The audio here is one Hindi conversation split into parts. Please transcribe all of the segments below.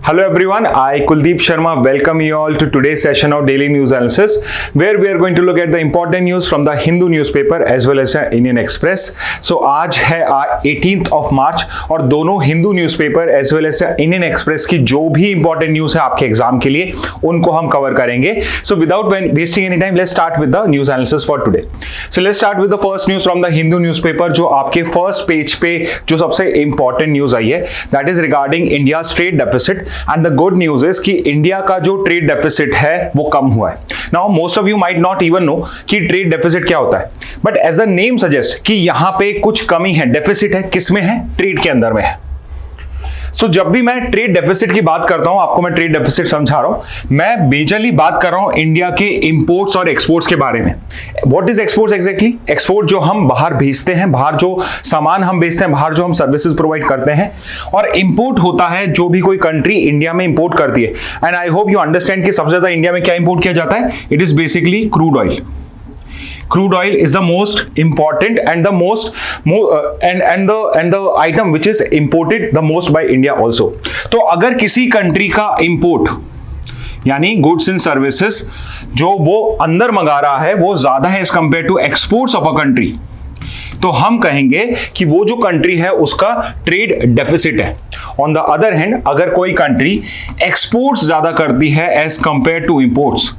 Hello everyone, I Kuldeep Sharma welcome you all to today's session of Daily News Analysis where we are going to look at the important news from the Hindu newspaper as well as the Indian Express. So आज है 18th of March और दोनों Hindu newspaper as well as Indian Express की जो भी इंपॉर्टेंट न्यूज है आपके एग्जाम के लिए उनको हम कवर करेंगे. So without wasting any time let's start with the news analysis for today. So let's start with the first news from the Hindu newspaper जो आपके फर्स्ट पेज पे जो सबसे इंपॉर्टेंट न्यूज आई है that is regarding India trade deficit. And the good news is कि इंडिया का जो ट्रेड डेफिसिट है वो कम हुआ है. Now most of you might not even know कि ट्रेड डेफिसिट क्या होता है, but as a name suggest कि यहां पे कुछ कमी है, डेफिसिट है, किसमें है? ट्रेड के अंदर में है. सो जब भी मैं ट्रेड डेफिसिट की बात करता हूं, आपको मैं ट्रेड डेफिसिट समझा रहा हूं, मैं मेजरली बात कर रहा हूं इंडिया के इंपोर्ट्स और एक्सपोर्ट्स के बारे में. What is exports exactly? Export जो हम बाहर भेजते हैं, बाहर जो सामान हम बेचते हैं, बाहर जो हम सर्विसेज प्रोवाइड करते हैं, और इंपोर्ट होता है जो भी कोई कंट्री इंडिया में इंपोर्ट करती है. And I hope you understand कि सबसे ज्यादा इंडिया में क्या इंपोर्ट किया जाता है. It is basically crude oil. Crude oil is the most important and the item which is imported the most by India also. तो अगर किसी कंट्री का इंपोर्ट यानी गुड्स एंड सर्विसेज जो वो अंदर मंगा रहा है वो ज्यादा है as compare to exports of a country, तो हम कहेंगे कि वो जो कंट्री है उसका ट्रेड डेफिसिट है. ऑन द अदर हैंड अगर कोई कंट्री एक्सपोर्ट्स ज्यादा करती है एज कंपेयर टू इंपोर्ट्स,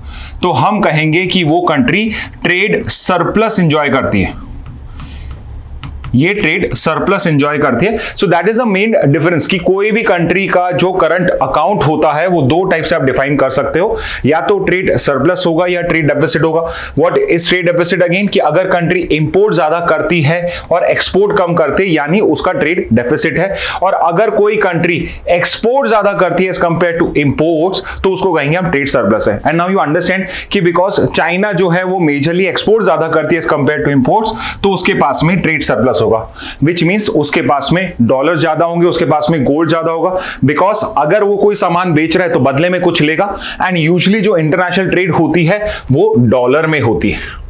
तो हम कहेंगे कि वो कंट्री ट्रेड सरप्लस एंजॉय करती है. ये ट्रेड सरप्लस एंजॉय करती है. So that is the main difference कि कोई भी कंट्री का जो करंट अकाउंट होता है वो दो टाइप से आप डिफाइन कर सकते हो, या तो ट्रेड सरप्लस होगा या ट्रेड डेफिसिट होगा. What is trade deficit? Again कि अगर कंट्री इंपोर्ट ज्यादा करती है और एक्सपोर्ट कम करती है यानी उसका ट्रेड डेफिसिट है. और अगर कोई कंट्री एक्सपोर्ट ज्यादा करती है एज कंपेयर टू इंपोर्ट्स तो उसको कहेंगे हम ट्रेड सरप्लस है. एंड नाउ यू अंडरस्टैंड कि बिकॉज चाइना जो है वो मेजरली एक्सपोर्ट ज्यादा करती है एज कंपेयर टू इंपोर्ट्स, तो उसके पास में ट्रेड सरप्लस होगा, विच मींस उसके पास में डॉलर ज्यादा होंगे, उसके पास में गोल्ड ज्यादा होगा. बिकॉज अगर वो कोई सामान बेच रहा है तो बदले में कुछ लेगा, एंड यूजुअली जो इंटरनेशनल ट्रेड होती है वो डॉलर में होती है.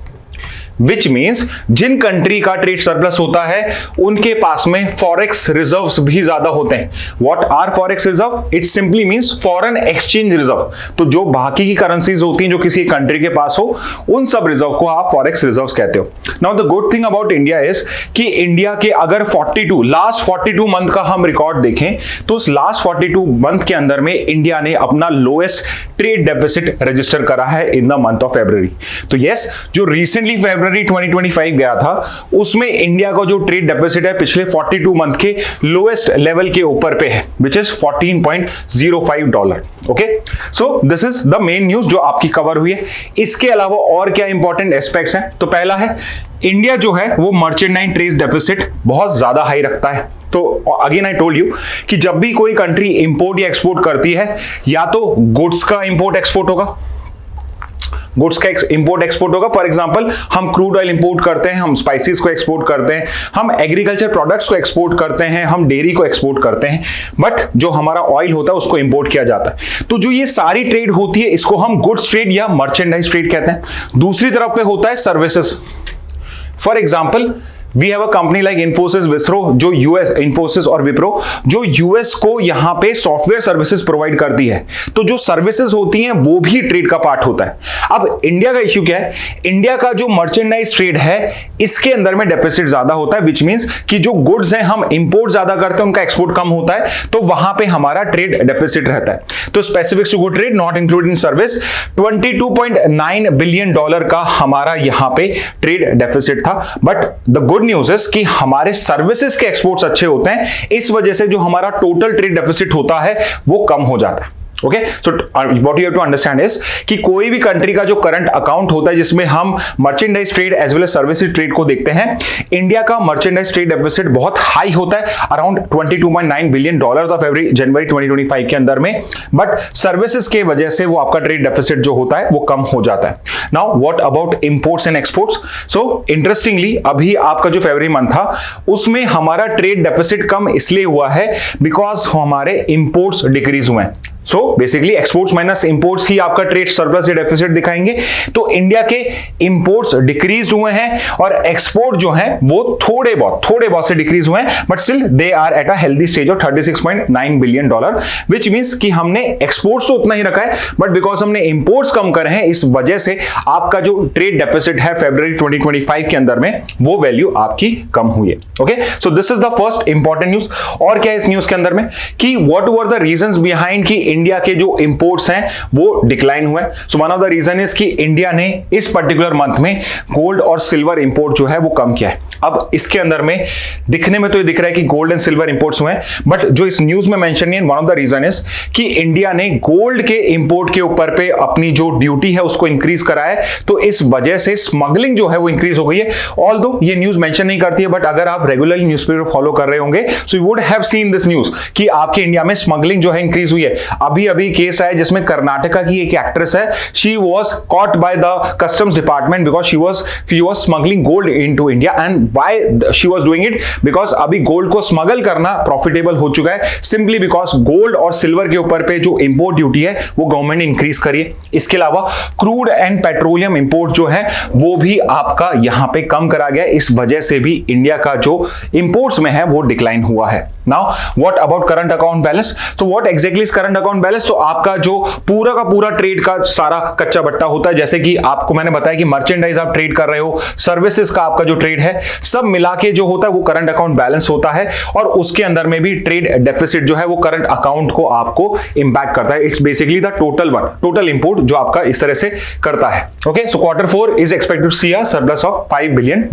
विच मीन्स जिन कंट्री का ट्रेड सरप्लस होता है उनके पास में फॉरेक्स रिजर्व्स भी ज्यादा होते हैं. What are forex reserve? It simply means foreign exchange reserve. तो जो बाकी की करेंसीज होती हैं जो किसी कंट्री के पास हो, उन सब रिजर्व को आप फॉरेक्स रिजर्व्स कहते हो. Now the good thing about India is कि इंडिया के अगर लास्ट 42 मंथ का हम रिकॉर्ड देखें तो उस लास्ट 42 मंथ के अंदर में इंडिया ने अपना लोएस्ट ट्रेड डेफिसिट रजिस्टर करा है in the month of February. तो यस, जो रिसेंटली फरवरी 2025 गया था उसमें इंडिया का जो ट्रेड डेफिसिट है पिछले 42 मंथ के लोएस्ट लेवल के ऊपर पे है, which is $14.05. Okay, so this is the main news जो आपकी कवर हुई है. इसके अलावा और क्या इंपॉर्टेंट एस्पेक्ट्स हैं? तो पहला है इंडिया जो है वो मर्चेंडाइज ट्रेड डेफिसिट बहुत ज्यादा हाई रखता है. तो अगेन आई टोल्ड यू कि जब भी कोई कंट्री इंपोर्ट या एक्सपोर्ट करती है, या तो गुड्स का इंपोर्ट एक्सपोर्ट होगा, गुड्स का इंपोर्ट एक्सपोर्ट होगा. फॉर एग्जांपल हम क्रूड ऑयल इंपोर्ट करते हैं, हम स्पाइसेस को एक्सपोर्ट करते हैं, हम एग्रीकल्चर प्रोडक्ट्स को एक्सपोर्ट करते हैं, हम डेयरी को एक्सपोर्ट करते हैं, बट जो हमारा ऑयल होता है उसको इंपोर्ट किया जाता है. तो जो ये सारी ट्रेड होती है इसको हम गुड्स ट्रेड या मर्चेंडाइज ट्रेड कहते हैं. दूसरी तरफ पे होता है services. For example we have a company like Infosys Wipro, जो यूएस इन्फोसिस और विप्रो जो यूएस को यहां पे सॉफ्टवेयर सर्विसेज प्रोवाइड करती है. तो जो सर्विसेज होती हैं वो भी ट्रेड का पार्ट होता है. अब इंडिया का इश्यू क्या है? इंडिया का जो मर्चेंडाइज ट्रेड है इसके अंदर में डेफिसिट ज्यादा होता है, विच मींस कि जो गुड्स हैं हम इंपोर्ट ज्यादा करते हैं, उनका एक्सपोर्ट कम होता है, तो वहां पे हमारा ट्रेड डेफिसिट रहता है. तो specifics to good trade not included in service $22.9 billion का हमारा यहां पे ट्रेड डेफिसिट था. But the good news is कि हमारे सर्विसेज के एक्सपोर्ट्स अच्छे होते हैं, इस वजह से जो हमारा टोटल ट्रेड डेफिसिट होता है वो कम हो जाता है. Okay, so what you have to understand is कि कोई भी कंट्री का जो करंट अकाउंट होता है जिसमें हम merchandise trade as well as services trade को देखते हैं, इंडिया का मर्चेंडाइज ट्रेड डेफिसिट बहुत हाई होता है, अराउंड $22.9 बिलियन था जनवरी 2025 के अंदर में. बट सर्विसेज के वजह से वो आपका ट्रेड डेफिसिट जो होता है वो कम हो जाता है. Now what about imports and exports? So interestingly अभी आपका जो फरवरी मंथ था उसमें हमारा ट्रेड डेफिसिट कम इसलिए हुआ है बिकॉज हमारे इंपोर्ट्स डिक्रीज हुए हैं. So basically exports minus imports ही आपका ट्रेड सरप्लस या डेफिसिट दिखाएंगे। तो इंडिया के इंपोर्ट्स डिक्रीज हुए हैं और एक्सपोर्ट जो है वो थोड़े बहुत से डिक्रीज हुए हैं, but still they are at a healthy stage of $36.9 billion, which means कि हमने एक्सपोर्ट्स तो उतना ही रखा है, बट बिकॉज हमने इंपोर्ट्स कम करे हैं, इस वजह से आपका जो ट्रेड डेफिसिट है फरवरी 2025 के अंदर में वो वैल्यू आपकी कम हुई है। Okay, so this is the first important news. और क्या है इस न्यूज के अंदर में कि what were the reasons behind कि इंडिया के जो इंपोर्ट्स हैं वो डिक्लाइन हुए। So one of the reason is कि इंडिया ने इस पर्टिकुलर मंथ में गोल्ड और सिल्वर इंपोर्ट जो है वो कम किया है। अब इसके अंदर में दिखने में तो ये दिख रहा है कि गोल्ड एंड सिल्वर इंपोर्ट्स हुए हैं, बट जो इस न्यूज में मेंशन नहीं है, one of the reason is कि इंडिया ने गोल्ड के इंपोर्ट के ऊपर पे अपनी जो ड्यूटी है उसको इंक्रीज करा है, तो इस वजह से स्मगलिंग जो है वो इंक्रीज हो गई है। ऑल्दो ये न्यूज मेंशन नहीं करती है, बट अगर आप रेगुलरली न्यूज़पेपर फॉलो कर रहे होंगे so you would have seen this news कि आपके इंडिया में स्मगलिंग जो है इंक्रीज हुई है। अभी केस आया जिसमें कर्नाटका की एक एक्ट्रेस है, she was caught by the customs department because she was smuggling gold into India. And why she was doing it? Because अभी गोल्ड को स्मगल करना प्रॉफिटेबल हो चुका है, सिंपली बिकॉज गोल्ड और सिल्वर के ऊपर पे जो इंपोर्ट ड्यूटी है वो गवर्नमेंट ने इंक्रीज करी है। इसके अलावा क्रूड एंड पेट्रोलियम इंपोर्ट जो है वो भी आपका यहां पे कम करा गया, इस वजह से भी इंडिया का जो इंपोर्ट्स में है वो डिक्लाइन हुआ है। Now what about current account balance? तो what exactly is current account balance? तो आपका जो पूरा का पूरा ट्रेड का सारा कच्चा बट्टा होता है, जैसे कि आपको मैंने बताया कि मर्चेंडाइज आप ट्रेड कर रहे हो, सर्विसेज का आपका जो ट्रेड है, सब मिला के जो होता है वो करंट अकाउंट बैलेंस होता है। और उसके अंदर में भी ट्रेड डेफिसिट जो है वो करंट अकाउंट को आपको इंपैक्ट करता है। It's basically the total import जो आपका इस तरह से करता है। Okay, so Q4 is expected to see a surplus of $5 billion.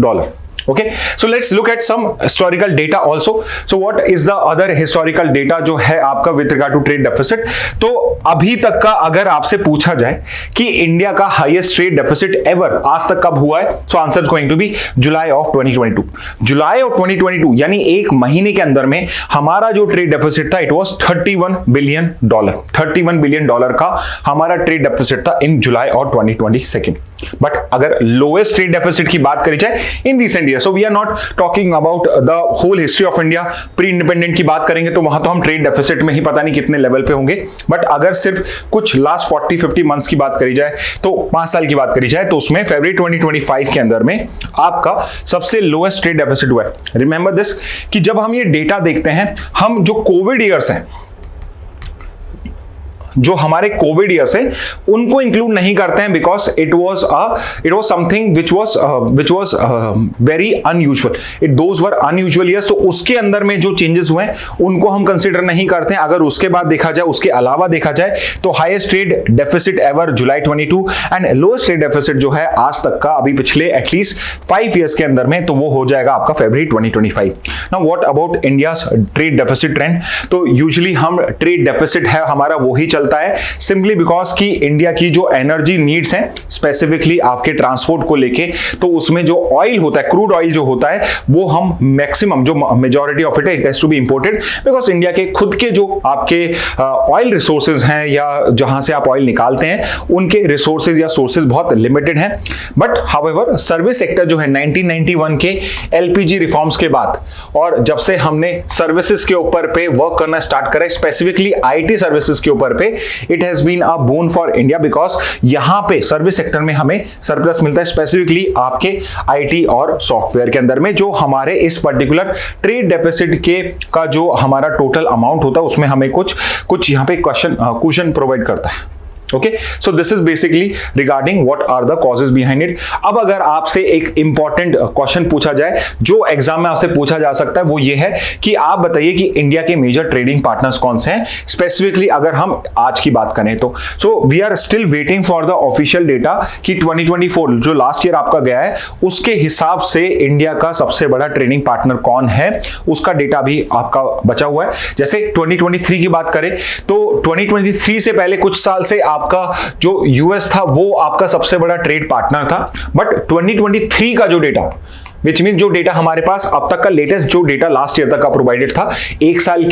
Okay, so let's look at some historical data also. So what is the other historical data जो है आपका with regard to trade deficit? तो अभी तक का अगर आपसे पूछा जाए कि इंडिया का हाईएस्ट ट्रेड डेफिसिट एवर आज तक कब हुआ है, so answer is going to be July of 2022। July of 2022 यानी एक महीने के अंदर में हमारा जो ट्रेड डेफिसिट था इट वाज $31 बिलियन। $31 बिलियन का हमारा ट्रेड डेफिसिट था इन जुलाई और 2022। बट अगर लोएस्ट ट्रेड डेफिसिट की बात करी जाए in recent year, so we are not talking about the whole history of India, pre independent की बात करेंगे तो वहां तो हम ट्रेड डेफिसिट में ही पता नहीं कितने लेवल पे होंगे, बट अगर सिर्फ कुछ लास्ट 40-50 मंथ्स की बात करी जाए, तो 5 साल की बात करी जाए, तो उसमें फरवरी 2025 के अंदर में आपका सबसे लोएस्ट ट्रेड डेफिसिट हुआ है। रिमेंबर दिस कि जब हम ये डेटा देखते हैं, हम जो कोविड ईयर्स हैं, जो हमारे कोविड ईयर्स है उनको इंक्लूड नहीं करते हैं, because it was something which was very unusual, those were unusual years. तो उसके अंदर में जो चेंजेस हुए हैं उनको हम कंसीडर नहीं करते हैं। अगर उसके बाद देखा जाए, उसके अलावा देखा जाए, तो highest trade deficit ever July 22 and lowest trade deficit जो है आज तक का अभी पिछले एटलीस्ट 5 ईयर्स के अंदर में, तो वो हो जाएगा आपका फरवरी 2025। Now what about India's trade deficit trend? तो यूजुअली हम ट्रेड डेफिसिट है हमारा वो ही है, सिंपली बिकॉज कि इंडिया की जो एनर्जी नीड्स हैं स्पेसिफिकली आपके ट्रांसपोर्ट को लेके, तो उसमें जो ऑयल होता है, क्रूड ऑयल जो होता है, वो हम मैक्सिमम जो majority of it has to be imported, because India के खुद के जो आपके ऑयल रिसोर्सेज हैं या जहां से आप ऑयल निकालते हैं उनके रिसोर्सेज या सोर्सेज बहुत लिमिटेड हैं। बट हाउएवर सर्विस सेक्टर जो है 1991 के एलपीजी रिफॉर्म्स के बाद और जब से हमने सर्विसेज के ऊपर पे वर्क करना स्टार्ट करा, स्पेसिफिकली आईटी सर्विसेज के ऊपर पे, it has been a boon for India, because यहां पे सर्विस सेक्टर में हमें सरप्लस मिलता है, स्पेसिफिकली आपके आईटी और सॉफ्टवेयर के अंदर में, जो हमारे इस पर्टिकुलर ट्रेड डेफिसिट के का जो हमारा टोटल अमाउंट होता है उसमें हमें कुछ यहां पे क्वेश्चन प्रोवाइड करता है। Okay, so this is basically regarding what are the causes behind it. अब अगर आपसे एक इंपॉर्टेंट क्वेश्चन पूछा जाए जो एग्जाम में आपसे पूछा जा सकता है, वो ये है कि आप बताइए कि इंडिया के मेजर ट्रेडिंग पार्टनर्स कौन से हैं। स्पेसिफिकली अगर हम आज की बात करें तो so we are still waiting for the official data कि 2024 जो लास्ट ईयर आपका गया है उसके हिसाब से इंडिया का सबसे बड़ा ट्रेडिंग पार्टनर कौन है, उसका डेटा भी आपका बचा हुआ है। जैसे 2023 की बात करें तो 2023 से पहले कुछ साल से आपका जो यूएस था वो आपका सबसे बड़ा ट्रेड पार्टनर था, बट 2023 का जो डेटा विच मीन जो डेटा हमारे पास अब तक का लेटेस्ट जो डेटा लास्ट ईयर तक का प्रोवाइडेड था, एक साल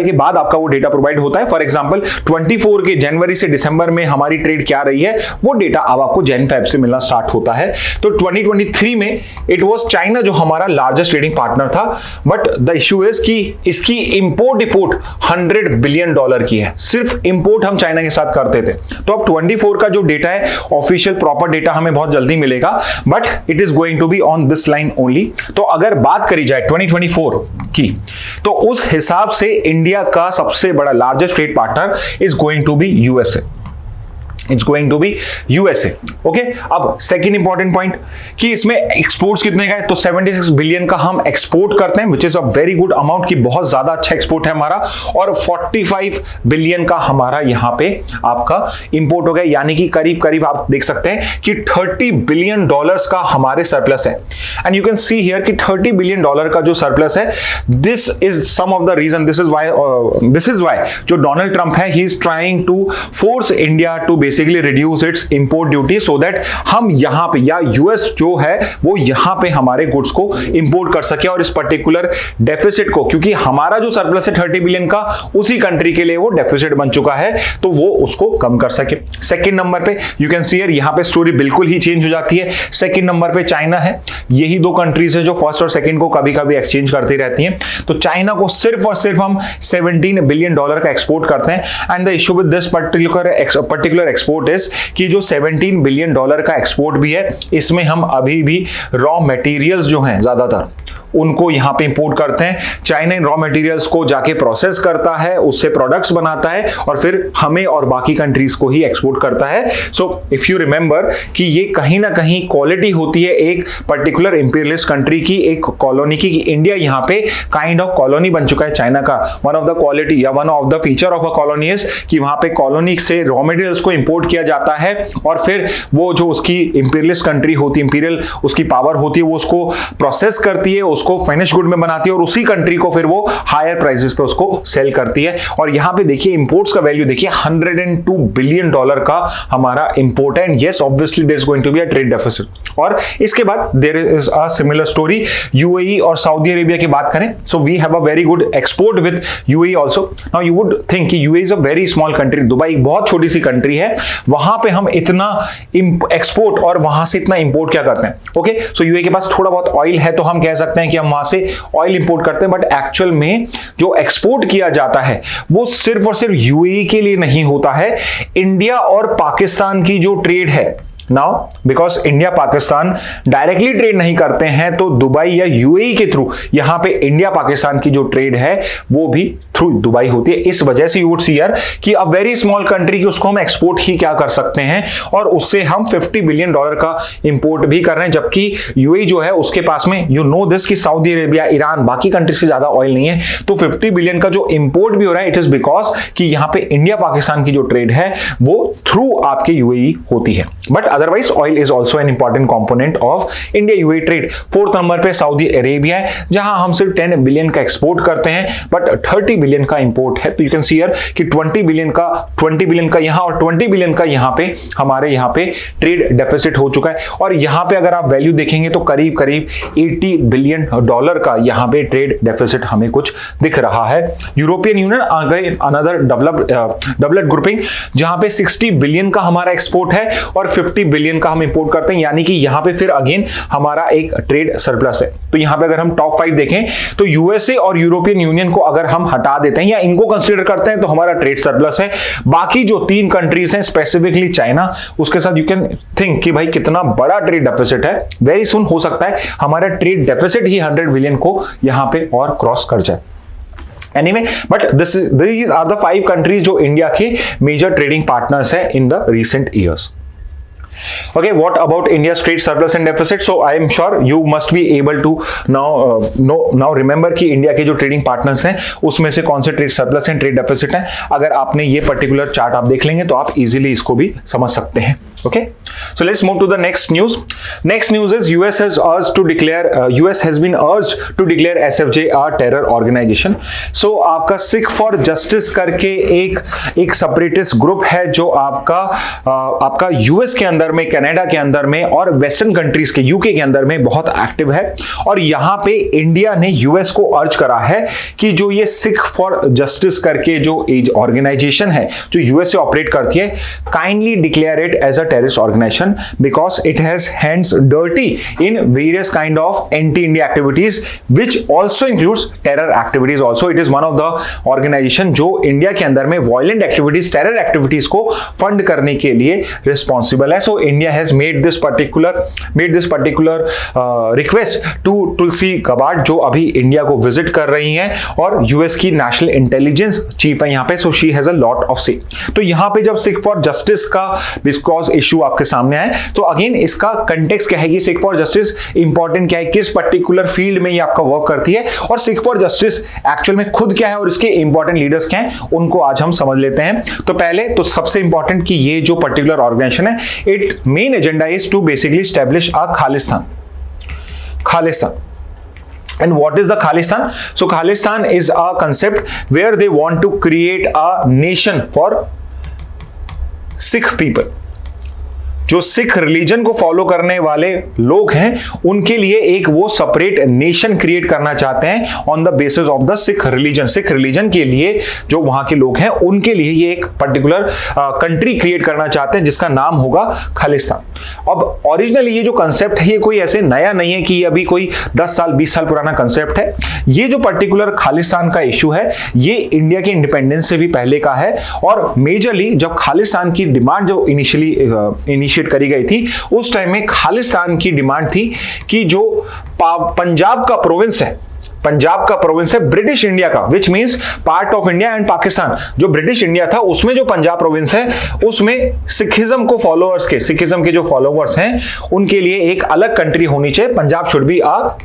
के बाद आपका वो डेटा प्रोवाइड होता है। फॉर एग्जांपल 24 के जनवरी से दिसंबर में हमारी ट्रेड क्या रही है, वो डेटा अब आपको जन फेब से मिलना स्टार्ट होता है। तो 2023 में इट वाज चाइना जो हमारा लार्जेस्ट ट्रेडिंग पार्टनर था, बट द इशू इज कि इसकी इंपोर्ट $100 बिलियन की है। सिर्फ इंपोर्ट हम चाइना के साथ करते थे। तो अब 24 का जो डेटा है ऑफिशियल प्रॉपर डेटा हमें बहुत जल्दी मिलेगा, but it is going to be on this line only. तो अगर बात करी जाए 2024 की, तो उस हिसाब से इंडिया का सबसे बड़ा largest trade partner is going to be USA. It's going to be USA. Okay, अब सेकंड इंपॉर्टेंट पॉइंट कि इसमें एक्सपोर्ट्स कितने का है, तो 76 बिलियन का हम एक्सपोर्ट करते हैं, विच is a very good amount की बहुत ज्यादा अच्छा एक्सपोर्ट है हमारा। और 45 बिलियन का हमारा यहां पे आपका इंपोर्ट हो गया, यानी कि करीब करीब आप देख सकते हैं कि $30 बिलियन का हमारे सरप्लस है। And you can see here कि $30 बिलियन का जो सरप्लस है, this is some of the reason, this is why जो डोनाल्ड ट्रंप है, he is trying to force India to basically reduce its import duty, so that हम यहां पे या यूएस जो है वो यहां पे हमारे गुड्स को इंपोर्ट कर सके और इस पर्टिकुलर डेफिसिट को, क्योंकि हमारा जो सरप्लस है 30 बिलियन का, उसी कंट्री के लिए वो डेफिसिट बन चुका है, तो वो उसको कम कर सके। सेकंड नंबर पे यू कैन सी हियर, यहां पे स्टोरी बिल्कुल ही चेंज हो जाती है। सेकंड नंबर पे चाइना है। यही दो कंट्रीज है जो फर्स्ट और सेकंड को कभी कभी एक्सचेंज करती रहती हैं। तो चाइना को सिर्फ और सिर्फ हम $17 बिलियन का एक्सपोर्ट करते हैं। And the issue with this particular export is कि जो $17 बिलियन का एक्सपोर्ट भी है, इसमें हम अभी भी रॉ मटेरियल्स जो हैं ज्यादातर उनको यहां पे इंपोर्ट करते हैं। चाइना इन रॉ मटेरियल्स को जाके प्रोसेस करता है, उससे प्रोडक्ट्स बनाता है और फिर हमें और बाकी कंट्रीज को ही एक्सपोर्ट करता है। सो इफ यू रिमेंबर कि ये कहीं ना कहीं क्वालिटी होती है एक पर्टिकुलर इंपीरियलिस्ट कंट्री की, एक कॉलोनी की, कि इंडिया यहां पे काइंड ऑफ कॉलोनी बन चुका है चाइना का। वन ऑफ द क्वालिटी या one of the feature of a colony is कि वहां पे कॉलोनी से रॉ मटेरियल्स को इंपोर्ट किया जाता है और फिर वो जो उसकी इंपीरियलिस्ट कंट्री होती है, इंपीरियल उसकी पावर होती है, वो उसको प्रोसेस करती है, उसको फिनिश गुड में बनाती है और उसी कंट्री को फिर वो हायर प्राइसेस पे उसको सेल करती है। और यहां पे देखिए इंपोर्ट्स का वैल्यू देखिए $102 बिलियन का हमारा इंपोर्ट है। And yes, obviously there is going to be a trade deficit. और इसके बाद there is a similar story UAE और सऊदी अरेबिया की बात करें, so we have a very good export with UAE also. Now you would think कि UAE is a very small country, Dubai बहुत छोटी सी कंट्री है, वहां पे हम इतना एक्सपोर्ट और वहां से इतना इंपोर्ट क्या करते हैं। ओके, सो यूएई के पास थोड़ा बहुत ऑयल है, तो हम कह सकते हैं कि हम वहां से ऑयल इंपोर्ट करते हैं, बट एक्चुअल में जो एक्सपोर्ट किया जाता है वो सिर्फ और सिर्फ यूएई के लिए नहीं होता है। इंडिया और पाकिस्तान की जो ट्रेड है, now because India Pakistan directly trade नहीं करते हैं, तो दुबई या यूएई के थ्रू यहां पे इंडिया पाकिस्तान की जो ट्रेड है वो भी थ्रू दुबई होती है। इस वजह से यू वुड सी हियर कि अ वेरी स्मॉल कंट्री की उसको हम एक्सपोर्ट ही क्या कर सकते हैं और उससे हम $50 बिलियन का इंपोर्ट भी कर रहे हैं, जबकि यूएई जो है उसके पास में यू नो दिस कि सऊदी अरेबिया, ईरान, बाकी कंट्री से ज्यादा ऑयल नहीं है। तो 50 बिलियन का जो इंपोर्ट भी हो रहा है, इट इज बिकॉज कि यहां पे इंडिया पाकिस्तान की जो ट्रेड है वो थ्रू आपके यूएई होती है। But otherwise oil is also an important component of India UAE trade. Fourth number पे सऊदी अरेबिया है, जहां हम सिर्फ 10 बिलियन का एक्सपोर्ट करते हैं बट 30 बिलियन का इंपोर्ट है। तो यू कैन सी हियर कि 20 बिलियन का यहां और 20 बिलियन का यहां पे हमारे यहां पे ट्रेड डेफिसिट हो चुका है। और यहां पे अगर आप वैल्यू देखेंगे तो करीब करीब $80 बिलियन का यहां पे ट्रेड डेफिसिट हमें कुछ दिख रहा है। European union another developed grouping, जहां पे 60 बिलियन का हमारा एक्सपोर्ट है और 50 बिलियन का हम इंपोर्ट करते हैं, यानी कि यहां पे फिर अगेन हमारा एक ट्रेड सरप्लस है। तो यहां पे अगर हम टॉप 5 देखें तो यूएसए और यूरोपियन यूनियन को अगर हम हटा देते हैं या इनको कंसीडर करते हैं तो हमारा ट्रेड सरप्लस है। बाकी जो 3 कंट्रीज हैं, स्पेसिफिकली चाइना, उसके साथ यू कैन थिंक कि भाई कितना बड़ा ट्रेड डेफिसिट है। वेरी सुन हो सकता है हमारा ट्रेड डेफिसिट ही 100 बिलियन को यहां पे और क्रॉस कर जाए। Anyway, but these are the 5 countries जो इंडिया के मेजर ट्रेडिंग पार्टनर्स है in the recent years. Okay, what about India's trade surplus and deficit? So I am sure you must be able to now remember कि इंडिया के जो ट्रेडिंग पार्टनर्स हैं उसमें से कौन से trade surplus and trade deficit हैं। अगर आपने ये पर्टिकुलर चार्ट आप देख लेंगे तो आप इजीली इसको भी समझ सकते हैं। Okay, so let's move to the next news. Next news is US has been urged to declare SFJ a terror organization. So आपका सिख फॉर जस्टिस करके एक सेपरेटिस्ट ग्रुप है जो आपका यूएस के अंदर अंदर में, कनाडा के अंदर में और वेस्टर्न कंट्रीज के, यूके के अंदर में बहुत एक्टिव है। और यहां पे इंडिया ने यूएस को अर्ज करा है कि जो ये सिख फॉर जस्टिस करके जो ऑर्गेनाइजेशन है जो यूएस से ऑपरेट करती है, kindly declare it as a terrorist organisation because it has hands dirty in various kind of anti India activities which also includes terror activities also. It is one of the organisation जो इंडिया के अंदर में वायलेंट एक्टिविटीज, टेरर एक्टिविटीज को फंड करने के लिए रिस्पॉन्सिबल है। So India has made this particular request to Tulsi Gabbard जो अभी इंडिया को विजिट कर रही हैं और यूएस की नेशनल इंटेलिजेंस चीफ है यहाँ पे। So she has a lot of से। तो यहाँ पे जब सिख फॉर जस्टिस का बिकॉज इश्यू आपके सामने आए तो अगेन इसका कंटेक्स्ट क्या है कि सिख फॉर जस्टिस इंपॉर्टेंट क्या है, किस पर्टिकुलर फील्ड में ये आपका वर्क करती है और सिख फॉर जस्टिस एक्चुअल में खुद क्या है और इसके इंपॉर्टेंट लीडर्स क्या हैं, उनको आज हम समझ लेते हैं। तो पहले तो सबसे इंपॉर्टेंट कि ये जो पर्टिकुलर ऑर्गेनाइजेशन है, it main agenda is to basically establish a Khalistan. And what is the Khalistan? So Khalistan is a concept where they want to create a nation for Sikh people. जो सिख रिलीजन को फॉलो करने वाले लोग हैं उनके लिए एक वो सेपरेट नेशन क्रिएट करना चाहते हैं on the basis of the Sikh religion. Sikh religion के लिए जो वहां के लोग हैं उनके लिए ये एक पर्टिकुलर कंट्री क्रिएट करना चाहते हैं जिसका नाम होगा खालिस्तान। अब ओरिजिनली ये जो कंसेप्ट है ये कोई ऐसे नया नहीं है कि ये अभी कोई 10 साल 20 साल पुराना कंसेप्ट है। ये जो पर्टिकुलर खालिस्तान का इश्यू है ये इंडिया के इंडिपेंडेंस से भी पहले का है और मेजरली जब खालिस्तान की डिमांड जो इनिशिएट करी गई थी उस टाइम में खालिस्तान की डिमांड थी कि जो पंजाब का प्रोविंस है ब्रिटिश इंडिया का, which means part of India and Pakistan. जो ब्रिटिश इंडिया था उसमें जो पंजाब प्रोविंस है उसमें सिखिज्म के जो फॉलोअर्स हैं उनके लिए एक अलग कंट्री होनी चाहिए। Punjab should be a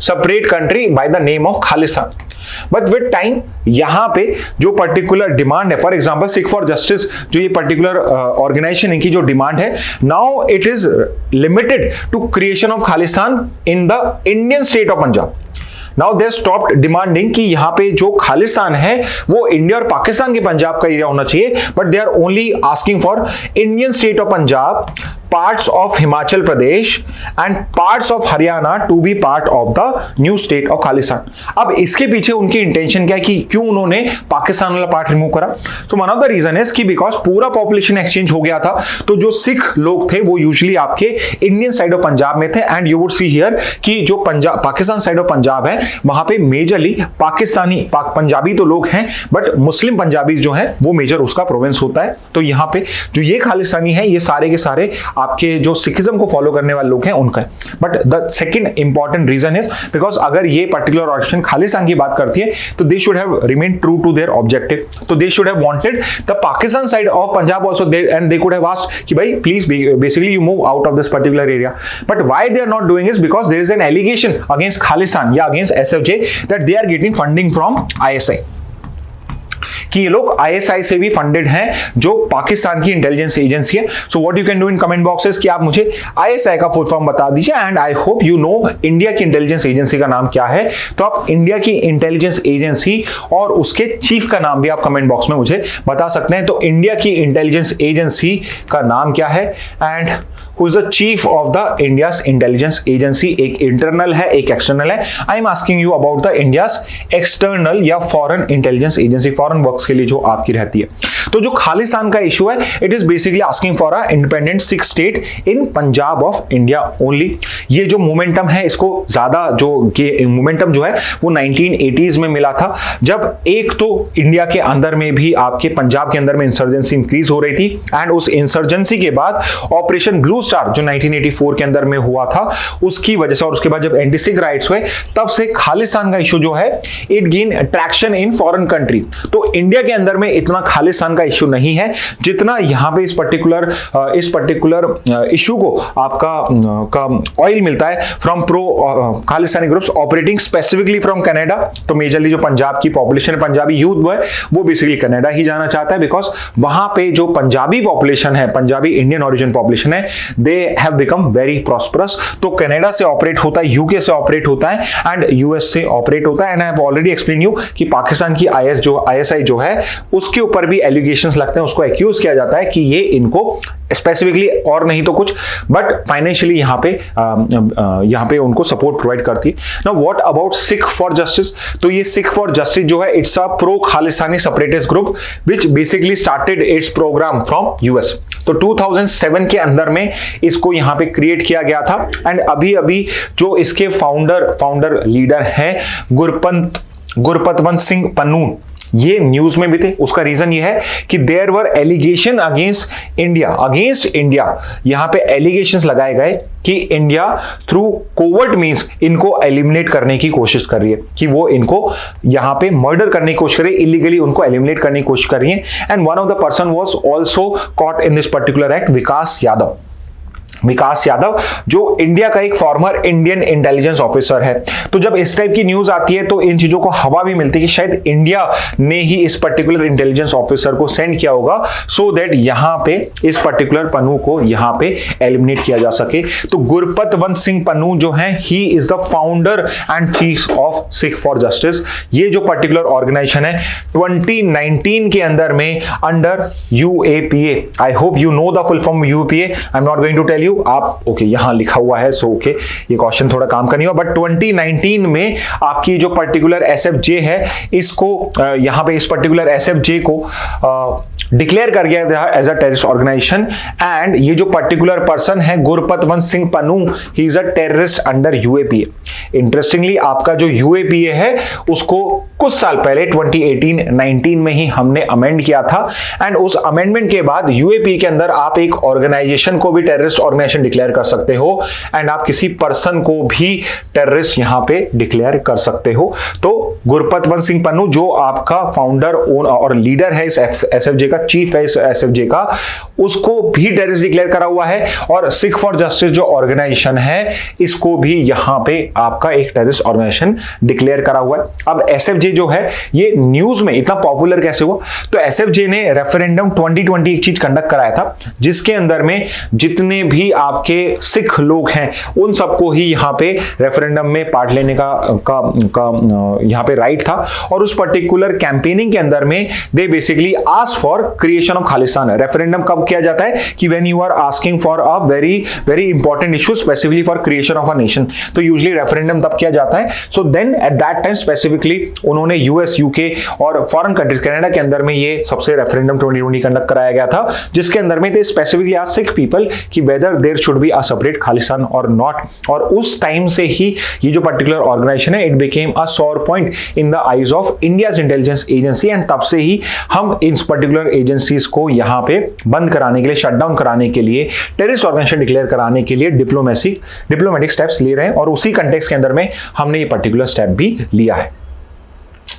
separate country by the name of Khalistan. But with time यहां पे जो पर्टिकुलर डिमांड है, for example Sikh for justice जो ये पर्टिकुलर ऑर्गेनाइजेशन इनकी जो डिमांड है, now it is limited to creation of Khalistan in the Indian state of Punjab. Now they stopped demanding कि यहां पे जो खालिस्तान है वो इंडिया और पाकिस्तान के पंजाब का एरिया होना चाहिए, but they are only asking for Indian state of Punjab, parts of Himachal Pradesh and parts of Haryana to be part of the new state of Khalistan। अब इसके पीछे उनकी इंटेंशन क्या है कि क्यों उन्होंने पाकिस्तान वाला पार्ट रिमूव करा? तो one of the reason is कि बिकॉज पूरा पॉपुलेशन एक्सचेंज हो गया था, तो जो सिख लोग थे वो यूजुअली आपके इंडियन साइड ऑफ पंजाब में थे and you would see here कि जो पाकिस्तान साइड ऑफ पंजाब है वहां पे मेजरली पंजाबी तो लोग हैं बट मुस्लिम पंजाबी जो है वो मेजर उसका प्रोविंस होता है। तो यहाँ पे जो ये खालिस्तानी है ये सारे के सारे आपके जो सिखिज्म को फॉलो करने वाले लोग हैं उनका। But the second important reason is because अगर ये पर्टिकुलर ऑर्गेनाइजेशन खालिस्तान की बात करती है तो they should have remain true to their objective. तो they should have wanted the Pakistan side of Punjab also and they could have asked कि भाई please basically you move out of this particular area. But why they are not doing is because there is an allegation against Khalistan या against SFJ that they are getting funding from ISI, कि ये लोग आईएसआई से भी फंडेड हैं जो पाकिस्तान की इंटेलिजेंस एजेंसी है। सो what you can do in comment boxes कि आप मुझे आईएसआई का फुल फॉर्म बता दीजिए and I hope you no India की इंटेलिजेंस एजेंसी का नाम क्या है। तो आप इंडिया की इंटेलिजेंस एजेंसी और उसके चीफ का नाम भी आप कमेंट बॉक्स में मुझे बता सकते हैं। तो इंडिया की इंटेलिजेंस एजेंसी का नाम क्या है and who is the chief of the India's intelligence agency? एक इंटरनल है एक एक्सटर्नल है। I am asking you about the India's external या foreign intelligence agency, foreign works के लिए जो आपकी रहती है। तो जो खालिस्तान का इशू है it is basically asking for a independent Sikh state in Punjab of India only. ये जो मोमेंटम है इसको ज्यादा जो मोमेंटम जो है वो 1980s में मिला था, जब एक तो इंडिया के अंदर में भी आपके पंजाब के अंदर में इंसर्जेंसी इंक्रीज हो रही थी एंड उस इंसर्जेंसी के बाद ऑपरेशन ब्लू स्टार जो 1984 के अंदर में हुआ था उसकी वजह से और उसके बाद जब एंटी सिख राइट्स हुए तब से खालिस्तान का इशू जो है it gain traction in foreign country. तो इंडिया के अंदर में इतना खालिस्तान का इशू नहीं है जितना यहां पे इस पर्टिकुलर इशू को आपका ऑयल मिलता है from pro Khalistani groups operating specifically from Canada. तो मेजरली जो पंजाब की पॉपुलेशन है, पंजाबी यूथ वो बेसिकली कनाडा ही जाना चाहता है बिकॉज वहां पे जो पंजाबी पॉपुलेशन है, पंजाबी इंडियन ओरिजिन पॉपुलेशन है, they have become very prosperous. तो कनाडा से ऑपरेट होता है, यूके से ऑपरेट होता है एंड यूएस से ऑपरेट होता है। And I have already explain you कि पाकिस्तान की आईएसआई जो है उसके ऊपर भी एलिगेशंस लगते हैं, उसको एक्यूज किया जाता है कि ये इनको स्पेसिफिकली और नहीं तो कुछ बट फाइनेंशियली यहाँ पे उनको सपोर्ट प्रोवाइड करती है। Now what about Sikh for justice? तो ये सिख फॉर जस्टिस जो है it's a pro Khalistani separatist group which basically started its programme from US. तो 2007 के अंदर में इसको यहाँ पे क्रिएट किया गया था एंड अभी जो इसके फाउंडर लीडर हैं गुरपतवंत सिंह पन्नू, ये न्यूज में भी थे। उसका रीजन ये है कि there were allegation against India, यहां पे एलिगेशंस लगाए गए कि इंडिया थ्रू कोवर्ट मींस इनको एलिमिनेट करने की कोशिश कर रही है, कि वो इनको यहां पे मर्डर करने की कोशिश कर रही है, इलीगली उनको एलिमिनेट करने की कोशिश कर रही है। And one of the person was also caught in this particular act, Vikas Yadav जो इंडिया का एक फॉर्मर इंडियन इंटेलिजेंस ऑफिसर है। तो जब इस टाइप की न्यूज आती है तो इन चीजों को हवा भी मिलती है कि शायद इंडिया ने ही इस पर्टिकुलर इंटेलिजेंस ऑफिसर को सेंड किया होगा सो दैट यहां पे इस पर्टिकुलर पन्नू को यहां पे एलिमिनेट किया जा सके। तो गुरपतवंत सिंह पन्नू जो है he is the founder and chief of Sikh for justice. ये जो पर्टिकुलर ऑर्गेनाइजेशन है 2019 के अंदर में under UAPA, I hope you know the full form UAPA, I am not going to tell you, आप ओके यहां लिखा हुआ है सो ओके ये क्वेश्चन थोड़ा काम का नहीं हुआ, बट 2019 में आपकी जो पर्टिकुलर SFJ है इसको यहां पे इस पर्टिकुलर SFJ को डिक्लेयर कर गया था as a terrorist organisation. And ये जो पर्टिकुलर पर्सन है Gurpatwant Singh Pannu, he is a terrorist under UAPA। Interestingly आपका जो UAPA है उसको कुछ साल पहले 2018-19 में ही हमने अमेंड किया था एंड उस अमेंडमेंट के बाद UAPA के अंदर आप एक ऑर्गेनाइजेशन को भी टेररिस्ट ऑर्गेनाइजेशन डिक्लेयर कर सकते हो एंड आप किसी पर्सन को भी टेररिस्ट यहां पे डिक्लेयर कर सकते हो। तो गुरपतवंत सिंह पन्नू जो आपका फाउंडर और लीडर है इस SFJ का, चीफ है इस SFJ का, उसको भी टेररिस्ट डिक्लेयर करा हुआ है और सिख फॉर जस्टिस जो ऑर्गेनाइजेशन है इसको भी यहां पे आपका एक टेररिस्ट ऑर्गेनाइजेशन डिक्लेयर करा हुआ है। अब SFJ जो है ये न्यूज में इतना पॉपुलर कैसे हुआ? तो SFJ ने रेफरेंडम 2020 एक चीज कंडक्ट कराया था जिसके अंदर में जितने भी आपके सिख लोग हैं उन सबको ही यहां पे रेफरेंडम में पार्ट लेने का यहां पे राइट था। और उस पर्टिकुलर कैंपेनिंग के अंदर में they basically ask for creation of Khalistan. Referendum कब किया जाता है कि when you are asking for a very important issue specifically for creation of a nation, तो यूजुअली रेफरेंडम तब किया जाता है। So then at that time specifically उन्होंने US, UK और फॉरेन कंट्रीज कनाडा के अंदर में ये सबसे रेफरेंडम 2020 कंडक्ट कराया गया था जिसके अंदर में they specifically ask Sikh people कि whether there should be a separate Khalistan और नॉट। और उस टाइम से ही ये जो पर्टिकुलर ऑर्गेनाइजेशन है it became a sore point in the eyes of India's intelligence agency and तब से ही हम इन पर्टिकुलर एजेंसीज को यहां पे बंद कराने के लिए, शटडाउन कराने के लिए, टेररिस्ट ऑर्गेनाइजेशन डिक्लेयर कराने के लिए डिप्लोमेटिक स्टेप्स ले रहे हैं और उसी कंटेक्स्ट के अंदर में हमने ये पर्टिकुलर स्टेप भी लिया है।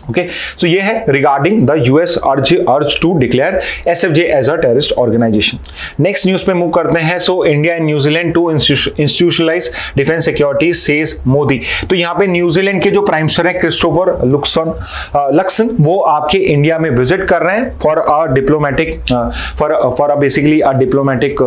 ओके, सो ये है regarding the US urge to declare SFJ as a terrorist organisation. Next news पे मूव करते हैं। So India and New Zealand to institutionalise defence security says Modi. तो यहाँ पे न्यूजीलैंड के जो प्राइम मिनिस्टर है क्रिस्टोफर लक्सन वो आपके इंडिया में विजिट कर रहे हैं for a diplomatic for basically a diplomatic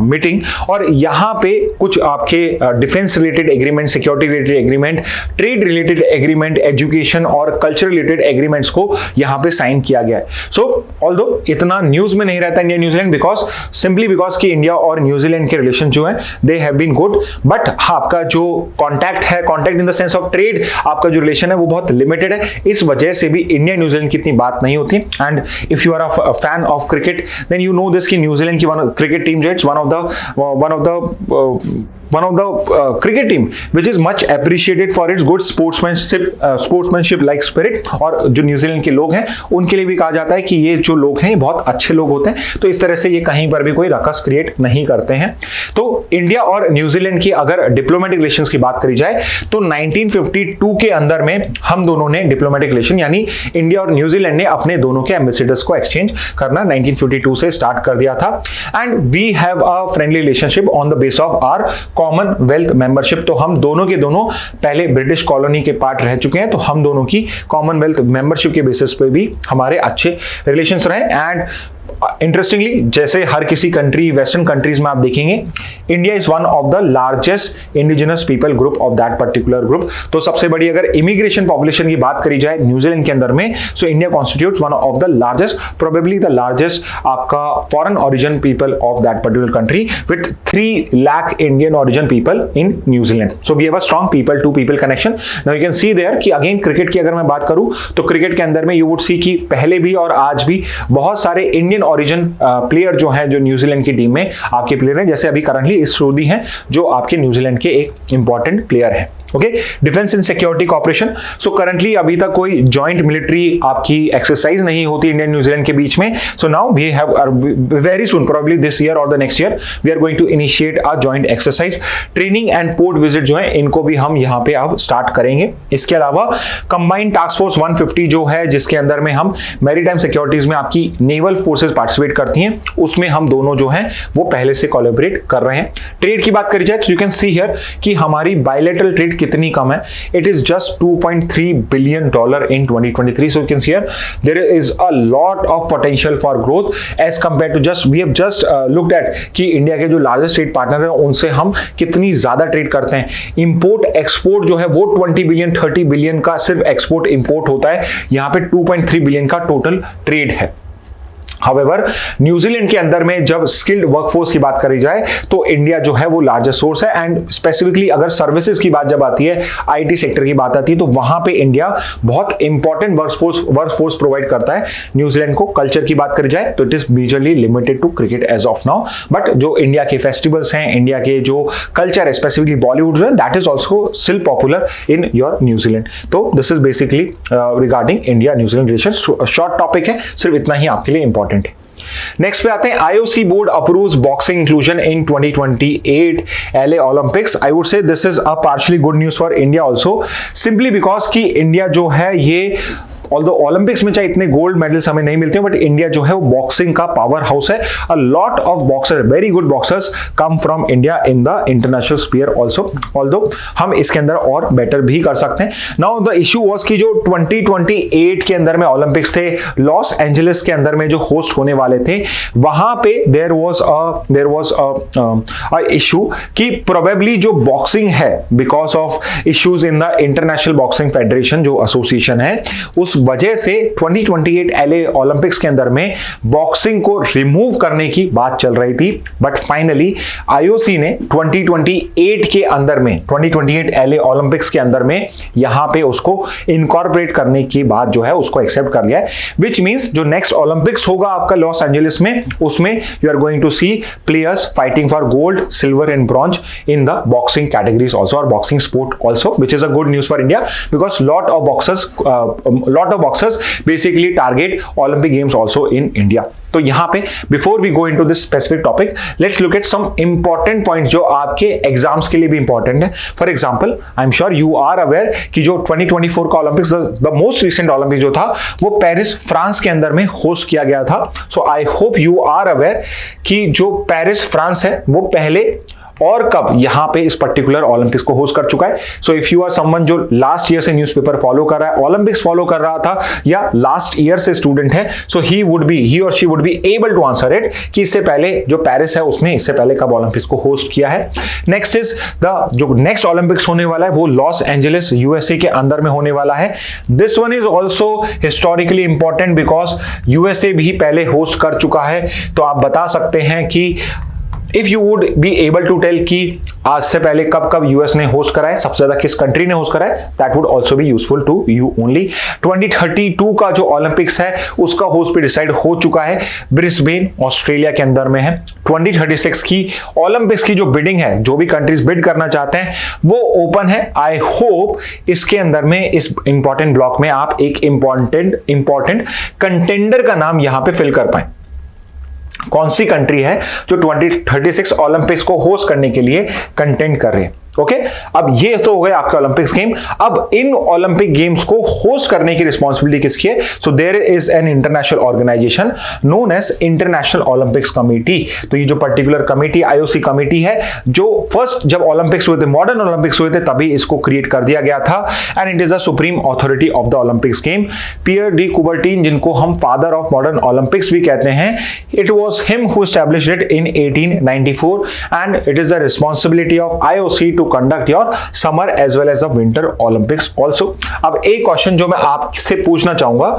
meeting. और यहाँ पे कुछ आपके defence related agreement, security related agreement, trade related agreement, education और कल्चर रिलेटेड एग्रीमेंट्स को यहां पे साइन किया गया है। सो ऑल्दो इतना न्यूज में नहीं रहता इंडिया न्यूजीलैंड सिंपली बिकॉज कि इंडिया और न्यूजीलैंड के रिलेशन जो है they have been good, but आपका जो contact in the sense of trade, आपका जो रिलेशन है वो बहुत लिमिटेड है। इस वजह से भी इंडिया न्यूजीलैंड की इतनी बात नहीं होती। And if you are a fan of cricket then you know this कि न्यूजीलैंड की क्रिकेट टीम जो it's one of the cricket team which is much appreciated for its good sportsmanship like spirit। और जो न्यूजीलैंड के लोग हैं उनके लिए भी कहा जाता है कि ये जो लोग हैं बहुत अच्छे लोग होते हैं, तो इस तरह से ये कहीं पर भी कोई रकस क्रिएट नहीं करते हैं। तो इंडिया और न्यूजीलैंड की अगर डिप्लोमेटिक रिलेशंस की बात करी जाए तो 1952 के अंदर में हम दोनों ने डिप्लोमेटिक रिलेशन यानी इंडिया और न्यूजीलैंड ने अपने दोनों के एम्बेसडर्स को एक्सचेंज करना 1952 से स्टार्ट कर दिया था। And we have a friendly relationship on the base of our Commonwealth membership. तो हम दोनों के दोनों पहले ब्रिटिश कॉलोनी के पार्ट रह चुके हैं, तो हम दोनों की कॉमनवेल्थ मेंबरशिप के बेसिस पे भी हमारे अच्छे रिलेशंस रहे। एंड इंटरेस्टिंगली जैसे हर किसी कंट्री वेस्टर्न कंट्रीज में आप देखेंगे, India is one of the largest indigenous people group of that particular group. तो सबसे बड़ी अगर इमिग्रेशन पॉपुलेशन की बात करी जाए न्यूजीलैंड के अंदर में, so India constitutes one of the largest, probably the largest आपका foreign origin people of that particular country with 3 lakh Indian origin people in New Zealand. So we have a strong people to people connection. Now you can see there कि अगेन क्रिकेट की अगर मैं बात करूं तो क्रिकेट के अंदर में यू वुड सी कि पहले भी और आज भी बहुत सारे इंडियन ओरिजिन प्लेयर जो हैं जो न्यूजीलैंड की टीम में आपके प्लेयर हैं, जैसे अभी करंटली इसरोदी हैं जो आपके न्यूजीलैंड के एक इंपॉर्टेंट प्लेयर हैं। Okay, defence and security corporation, so currently अभी तक कोई जॉइंट मिलिट्री आपकी एक्सरसाइज नहीं होती इंडिया न्यूजीलैंड के बीच में। So now we have very soon, probably this year or the next year, we are going to initiate a joint exercise. Training and port visit जो है इनको भी हम यहाँ पे अब स्टार्ट करेंगे। इसके अलावा कंबाइंड टास्क फोर्स 150 जो है, जिसके अंदर में हम मैरीटाइम सिक्योरिटीज में आपकी नेवल फोर्सेज पार्टिसिपेट करती हैं, उसमें हम दोनों जो हैं वो पहले से कोलैबोरेट कर रहे हैं। ट्रेड की बात करी जाए तो यू कैन सी हियर कि हमारी बायलैटरल ट्रेड कितनी कम है। It is just $2.3 billion in 2023. So you can see here there is a lot of potential for growth as compared to just we have just looked at कि इंडिया के जो लार्जेस्ट ट्रेड पार्टनर हैं उनसे हम कितनी ज्यादा ट्रेड करते हैं। इंपोर्ट एक्सपोर्ट जो है वो 20 बिलियन 30 बिलियन का सिर्फ एक्सपोर्ट इंपोर्ट होता है, यहाँ पे 2.3 बिलियन का टोटल ट्रेड है। हाउएवर न्यूजीलैंड के अंदर में जब स्किल्ड वर्कफोर्स की बात करी जाए तो इंडिया जो है वो लार्जेस्ट सोर्स है, एंड स्पेसिफिकली अगर सर्विसेज की बात जब आती है, आईटी सेक्टर की बात आती है, तो वहां पे इंडिया बहुत इंपॉर्टेंट वर्कफोर्स प्रोवाइड करता है न्यूजीलैंड को। कल्चर की बात करी जाए तो it is majorly limited to cricket as of now, but जो इंडिया के फेस्टिवल्स हैं, इंडिया के जो कल्चर है स्पेसिफिकली बॉलीवुड जो है, that is also still popular in your New Zealand. तो this is basically regarding India New Zealand relation. Short topic है, सिर्फ इतना ही आपके लिए इंपॉर्टेंट है। नेक्स्ट पे आते हैं, IOC board approves boxing inclusion in 2028 LA Olympics. I would से this is a partially good news for India also, simply because कि इंडिया जो है ये ऑल्दो ओलंपिक्स में चाहे इतने गोल्ड मेडल्स हमें नहीं मिलते हैं, बट इंडिया जो है वो बॉक्सिंग का पावर हाउस है। A lot of boxers, very good boxers come from India in the international sphere also, although हम इसके अंदर और बेटर भी कर सकते हैं। नाउ द इशू वाज कि जो 2028 के अंदर में ओलंपिक्स थे, लॉस एंजलिस के अंदर में जो होस्ट होने वाले थे, वहां पे देयर वाज अ इशू कि प्रोबेबली जो बॉक्सिंग है, because of issues in the international boxing federation जो एसोसिएशन है, उस वजह से 2028 LA ओलंपिक्स के अंदर में बॉक्सिंग को रिमूव करने की बात चल रही थी, बट फाइनली आईओसी ने 2028 के अंदर में 2028 LA ओलंपिक्स के अंदर में यहां पे उसको इनकॉर्पोरेट करने की बात जो है उसको एक्सेप्ट कर लिया है, विच मींस जो नेक्स्ट ओलंपिक्स होगा आपका लॉस एंजलिस में, उसमें you are going to see players fighting for gold, silver and bronze in the boxing categories also, और boxing sport also, which is a good news for India because lot of boxers basically target Olympic games also in India. तो यहां पे before we go into this specific topic, let's look at some important points जो आपके एग्जाम्स के लिए भी इंपॉर्टेंट है। For example, I am sure you are aware कि जो 2024 का Olympics, the most recent Olympic जो था वो पेरिस फ्रांस के अंदर में होस्ट किया गया था। So I hope you are aware कि जो पेरिस फ्रांस है वो पहले और कब यहां पे इस पर्टिकुलर ओलंपिक्स को होस्ट कर चुका है। So if you are someone जो लास्ट ईयर से न्यूज़पेपर फॉलो कर रहा है, ओलंपिक्स फॉलो कर रहा था, या लास्ट ईयर से स्टूडेंट है, सो ही और she would be able to answer it कि इससे पहले जो पेरिस है उसमें इससे पहले कब ओलंपिक्स को होस्ट किया है। नेक्स्ट इज द जो नेक्स्ट ओलंपिक्स होने वाला है वो लॉस एंजलिस यूएसए के अंदर में होने वाला है। This one is also historically important because USA भी पहले होस्ट कर चुका है। तो आप बता सकते हैं कि if you would be able to tell कि आज से पहले कब कब यूएस ने होस्ट करा है, सबसे ज्यादा किस कंट्री ने होस्ट करा है, that would also be useful to you only. 2032 का जो ओलंपिक्स है उसका होस्ट भी डिसाइड हो चुका है, ब्रिस्बेन ऑस्ट्रेलिया के अंदर में है। 2036 की ओलंपिक्स की जो बिडिंग है, जो भी कंट्रीज बिड करना चाहते हैं वो ओपन है। आई होप इसके अंदर में इस इंपॉर्टेंट ब्लॉक में आप एक इंपॉर्टेंट कंटेंडर का नाम यहां पे फिल कर पाए। कौन सी कंट्री है जो 2036 ओलंपिक्स को होस्ट करने के लिए कंटेंट कर रहे हैं। ओके अब ये तो हो गया आपका ओलंपिक्स गेम। अब इन ओलंपिक गेम्स को होस्ट करने की रिस्पॉन्सिबिलिटी किसकी है? So there is an international organisation known as International Olympics Committee. तो ये जो पर्टिकुलर कमेटी आईओसी कमेटी है, जो फर्स्ट जब ओलंपिक्स हुए थे, मॉडर्न ओलंपिक्स हुए थे, तभी इसको क्रिएट कर दिया गया था and it is the supreme authority of the Olympics game. Pierre de Coubertin, जिनको हम फादर ऑफ मॉडर्न ओलंपिक्स भी कहते हैं, it was him who established it in 1894 and it is the responsibility of IOC to conduct your summer as well as the winter Olympics also. अब एक क्वेश्चन जो मैं आपसे पूछना चाहूंगा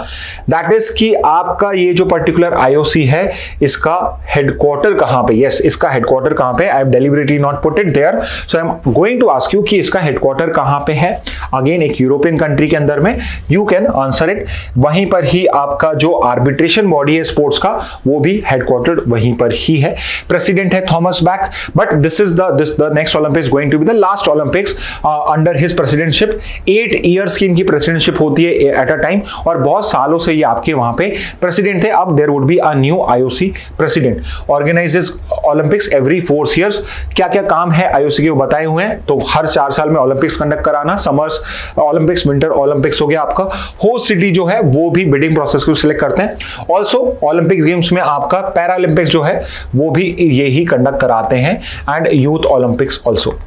दैट इज कि आपका ये जो पर्टिकुलर आईओसी है, इसका हेडक्वार्टर कहां पे? यस, इसका हेडक्वार्टर कहां पे? I have deliberately not put it there, so I am going to ask you कि इसका हेडक्वार्टर कहां पे है। अगेन एक यूरोपियन कंट्री के अंदर में, यू कैन आंसर इट। वहीं पर ही आपका जो आर्बिट्रेशन बॉडी है स्पोर्ट्स का, वो भी हेडक्वार्टर वहीं पर ही है। प्रेसिडेंट है Thomas Bach, but this is the next Olympics going to be the last Olympics under his presidentship. 8 years की इनकी प्रेसिडेंटशिप होती है एट अ टाइम, और बहुत सालों से ये आपके वहां पे प्रेसिडेंट थे। अब there would be a new IOC president. Organises Olympics every 4 years। क्या क्या काम है आईओसी के वो बताए हुए हैं। तो हर 4 साल में ओलंपिक्स कंडक्ट कराना, समर्स ओलंपिक्स, विंटर ओलंपिक्स हो गया आपका। होस्ट सिटी जो है वो भी बिडिंग प्रोसेस को सिलेक्ट करते हैं। ऑल्सो ओलंपिक गेम्स में आपका पैरालंपिक्स जो है वो भी यही कंडक्ट कराते हैं and youth Olympics also.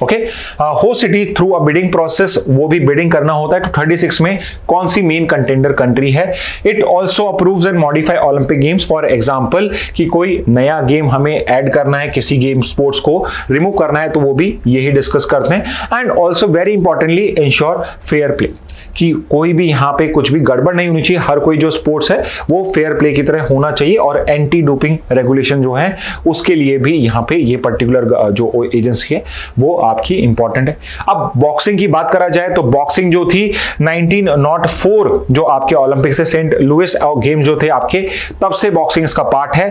Okay, host city through a bidding process, वो भी बिडिंग करना होता है। तो 36 में कौन सी मेन कंटेंडर कंट्री है। It also approves and modify Olympic games. For example कि कोई नया गेम हमें ऐड करना है, किसी गेम स्पोर्ट्स को रिमूव करना है, तो वो भी यही डिस्कस करते हैं। And also very importantly ensure fair play, कि कोई भी यहाँ पे कुछ भी गड़बड़ नहीं होनी चाहिए। हर कोई जो स्पोर्ट्स है वो फेयर प्ले की तरह होना चाहिए, और एंटी डोपिंग रेगुलेशन जो है उसके लिए भी यहाँ पे ये पर्टिकुलर जो एजेंसी है वो आपकी इंपॉर्टेंट है। अब बॉक्सिंग की बात करा जाए तो बॉक्सिंग जो थी 1904 जो आपके ओलंपिक से सेंट लुइस गेम जो थे आपके, तब से बॉक्सिंग इसका पार्ट है।